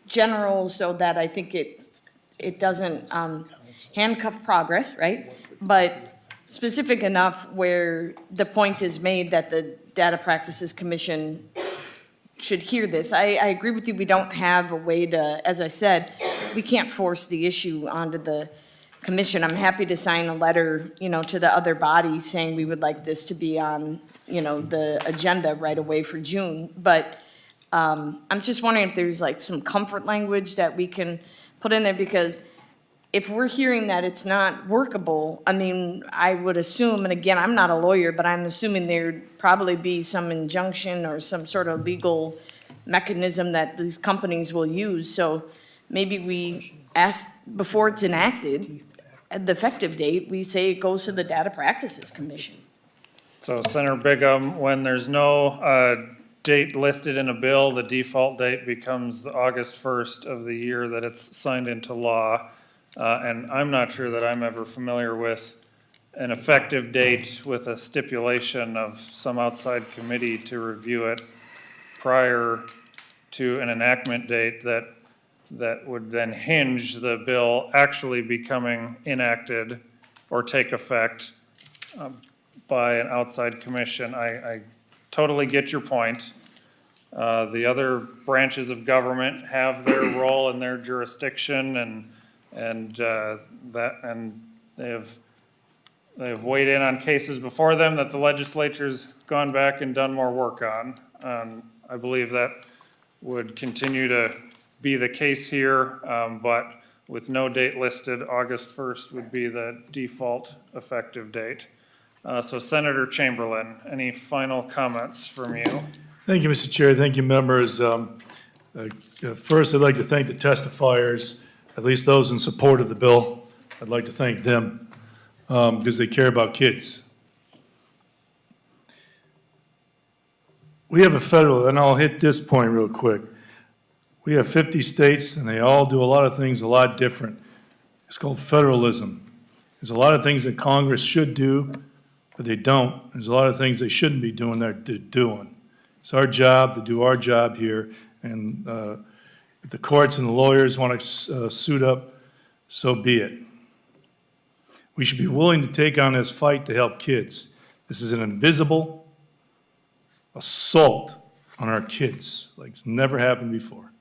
general, so that I think it doesn't handcuff progress, right? But specific enough where the point is made that the Data Practices Commission should hear this. I agree with you, we don't have a way to, as I said, we can't force the issue onto the commission. I'm happy to sign a letter, to the other body saying we would like this to be on, the agenda right away for June. But I'm just wondering if there's like some comfort language that we can put in there, because if we're hearing that it's not workable, I would assume, and again, I'm not a lawyer, but I'm assuming there'd probably be some injunction or some sort of legal mechanism that these companies will use. So maybe we ask before it's enacted, at the effective date, we say it goes to the Data Practices Commission. So Senator Bigham, when there's no date listed in a bill, the default date becomes the August 1st of the year that it's signed into law. And I'm not sure that I'm ever familiar with an effective date with a stipulation of some outside committee to review it prior to an enactment date that would then hinge the bill actually becoming enacted or take effect by an outside commission. I totally get your point. The other branches of government have their role and their jurisdiction, and they have weighed in on cases before them that the legislature's gone back and done more work on. I believe that would continue to be the case here, but with no date listed, August 1st would be the default effective date. So Senator Chamberlain, any final comments from you? Thank you, Mr. Chair. Thank you, members. First, I'd like to thank the testifiers, at least those in support of the bill. I'd like to thank them because they care about kids. We have a federal, and I'll hit this point real quick. We have 50 states, and they all do a lot of things a lot different. It's called federalism. There's a lot of things that Congress should do, but they don't. There's a lot of things they shouldn't be doing that they're doing. It's our job to do our job here, and if the courts and the lawyers want to suit up, so be it. We should be willing to take on this fight to help kids. This is an invisible assault on our kids like it's never happened before.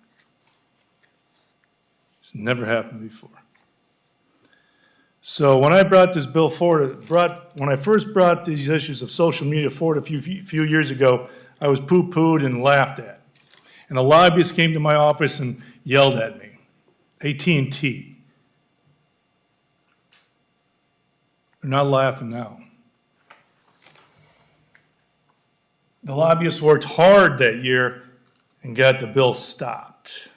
It's never happened before. So when I brought this bill forward, when I first brought these issues of social media forward a few years ago, I was poo-pooed and laughed at. And the lobbyists came to my office and yelled at me. AT&T. They're not laughing now. The lobbyists worked hard that year and got the bill stopped.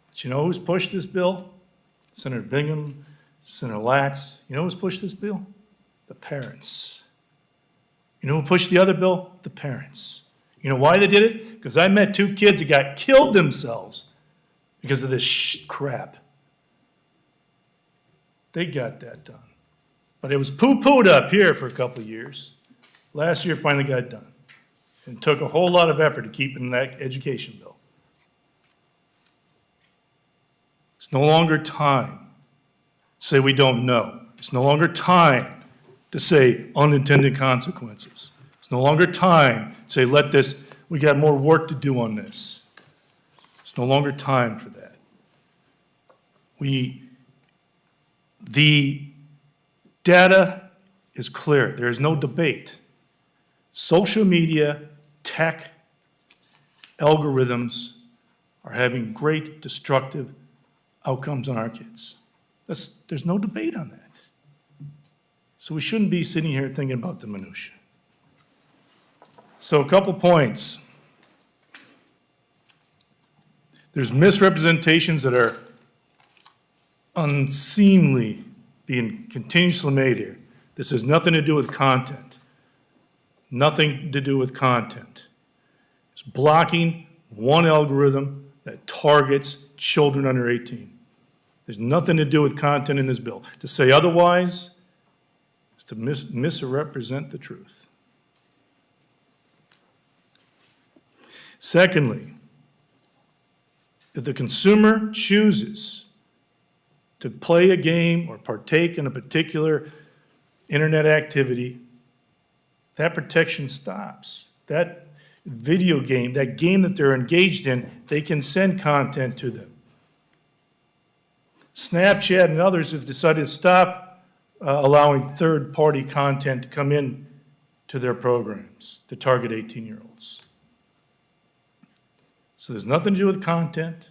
But you know who's pushed this bill? Senator Bingham, Senator Latz. You know who's pushed this bill? The parents. You know who pushed the other bill? The parents. You know why they did it? Because I met two kids that got killed themselves because of this crap. They got that done. But it was poo-pooed up here for a couple of years. Last year finally got done. And it took a whole lot of effort to keep in that education bill. It's no longer time to say we don't know. It's no longer time to say unintended consequences. It's no longer time to say let this, we got more work to do on this. It's no longer time for that. The data is clear. There is no debate. Social media, tech, algorithms are having great destructive outcomes on our kids. There's no debate on that. So we shouldn't be sitting here thinking about the minutia. So a couple points. There's misrepresentations that are unseemly being continuously made here. This has nothing to do with content. Nothing to do with content. It's blocking one algorithm that targets children under 18. There's nothing to do with content in this bill. To say otherwise is to misrepresent the truth. Secondly, if the consumer chooses to play a game or partake in a particular internet activity, that protection stops. That video game, that game that they're engaged in, they can send content to them. Snapchat and others have decided to stop allowing third-party content to come in to their programs to target 18-year-olds. So there's nothing to do with content.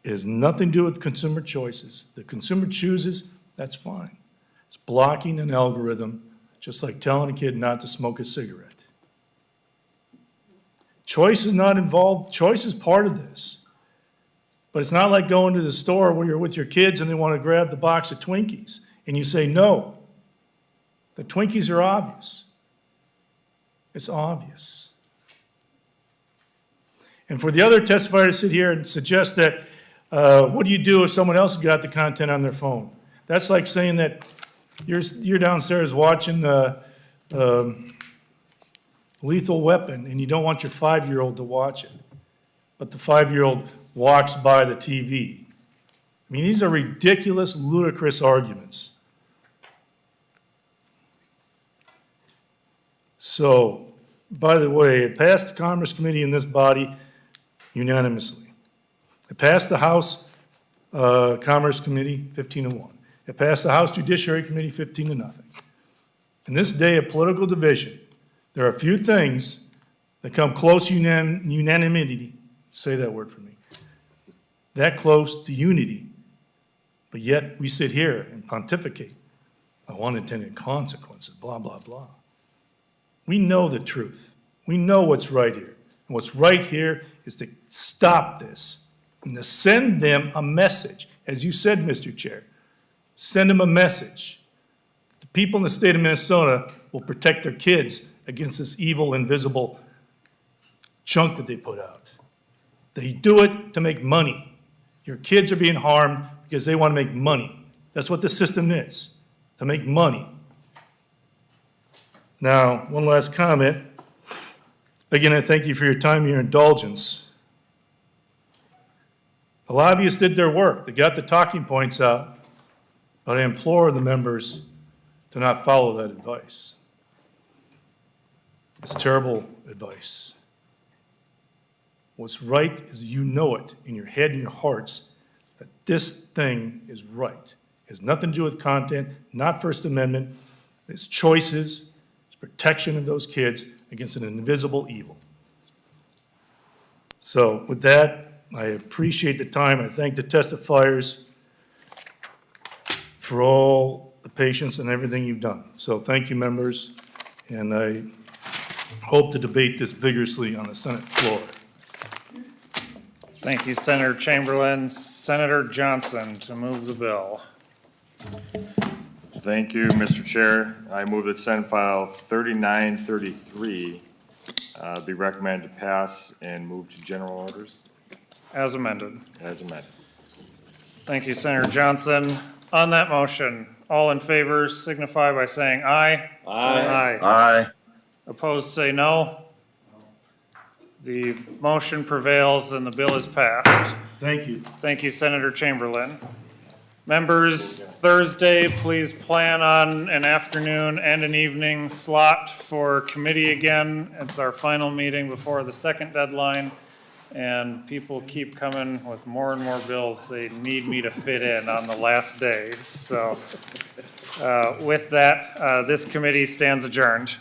It has nothing to do with consumer choices. The consumer chooses, that's fine. It's blocking an algorithm, just like telling a kid not to smoke a cigarette. Choice is not involved. Choice is part of this. But it's not like going to the store where you're with your kids and they want to grab the box of Twinkies and you say no. The Twinkies are obvious. It's obvious. And for the other testifier to sit here and suggest that, what do you do if someone else got the content on their phone? That's like saying that you're downstairs watching Lethal Weapon and you don't want your 5-year-old to watch it, but the 5-year-old walks by the TV. I mean, these are ridiculous, ludicrous arguments. So, by the way, it passed the Commerce Committee in this body unanimously. It passed the House Commerce Committee 15-1. It passed the House Judiciary Committee 15-0. In this day of political division, there are a few things that come close to unanimity. Say that word for me. That close to unity. But yet we sit here and pontificate of unintended consequences, blah, blah, blah. We know the truth. We know what's right here. And what's right here is to stop this and to send them a message. As you said, Mr. Chair, send them a message. The people in the state of Minnesota will protect their kids against this evil, invisible junk that they put out. They do it to make money. Your kids are being harmed because they want to make money. That's what the system is, to make money. Now, one last comment. Again, I thank you for your time and your indulgence. The lobbyists did their work. They got the talking points out, but I implore the members to not follow that advice. It's terrible advice. What's right is you know it in your head and your hearts that this thing is right. It has nothing to do with content, not First Amendment. It's choices, it's protection of those kids against an invisible evil. So with that, I appreciate the time. I thank the testifiers for all the patience and everything you've done. So thank you, members, and I hope to debate this vigorously on the Senate floor. Thank you, Senator Chamberlain. Senator Johnson to move the bill. Thank you, Mr. Chair. I move that Senate File 3933 be recommended to pass and move to general orders As amended. as amended. Thank you, Senator Johnson. On that motion, all in favor signify by saying aye. Aye. Aye. Opposed, say no. The motion prevails and the bill is passed. Thank you. Thank you, Senator Chamberlain. Members, Thursday, please plan on an afternoon and an evening slot for committee again. It's our final meeting before the second deadline, and people keep coming with more and more bills they need me to fit in on the last day. So with that, this committee stands adjourned.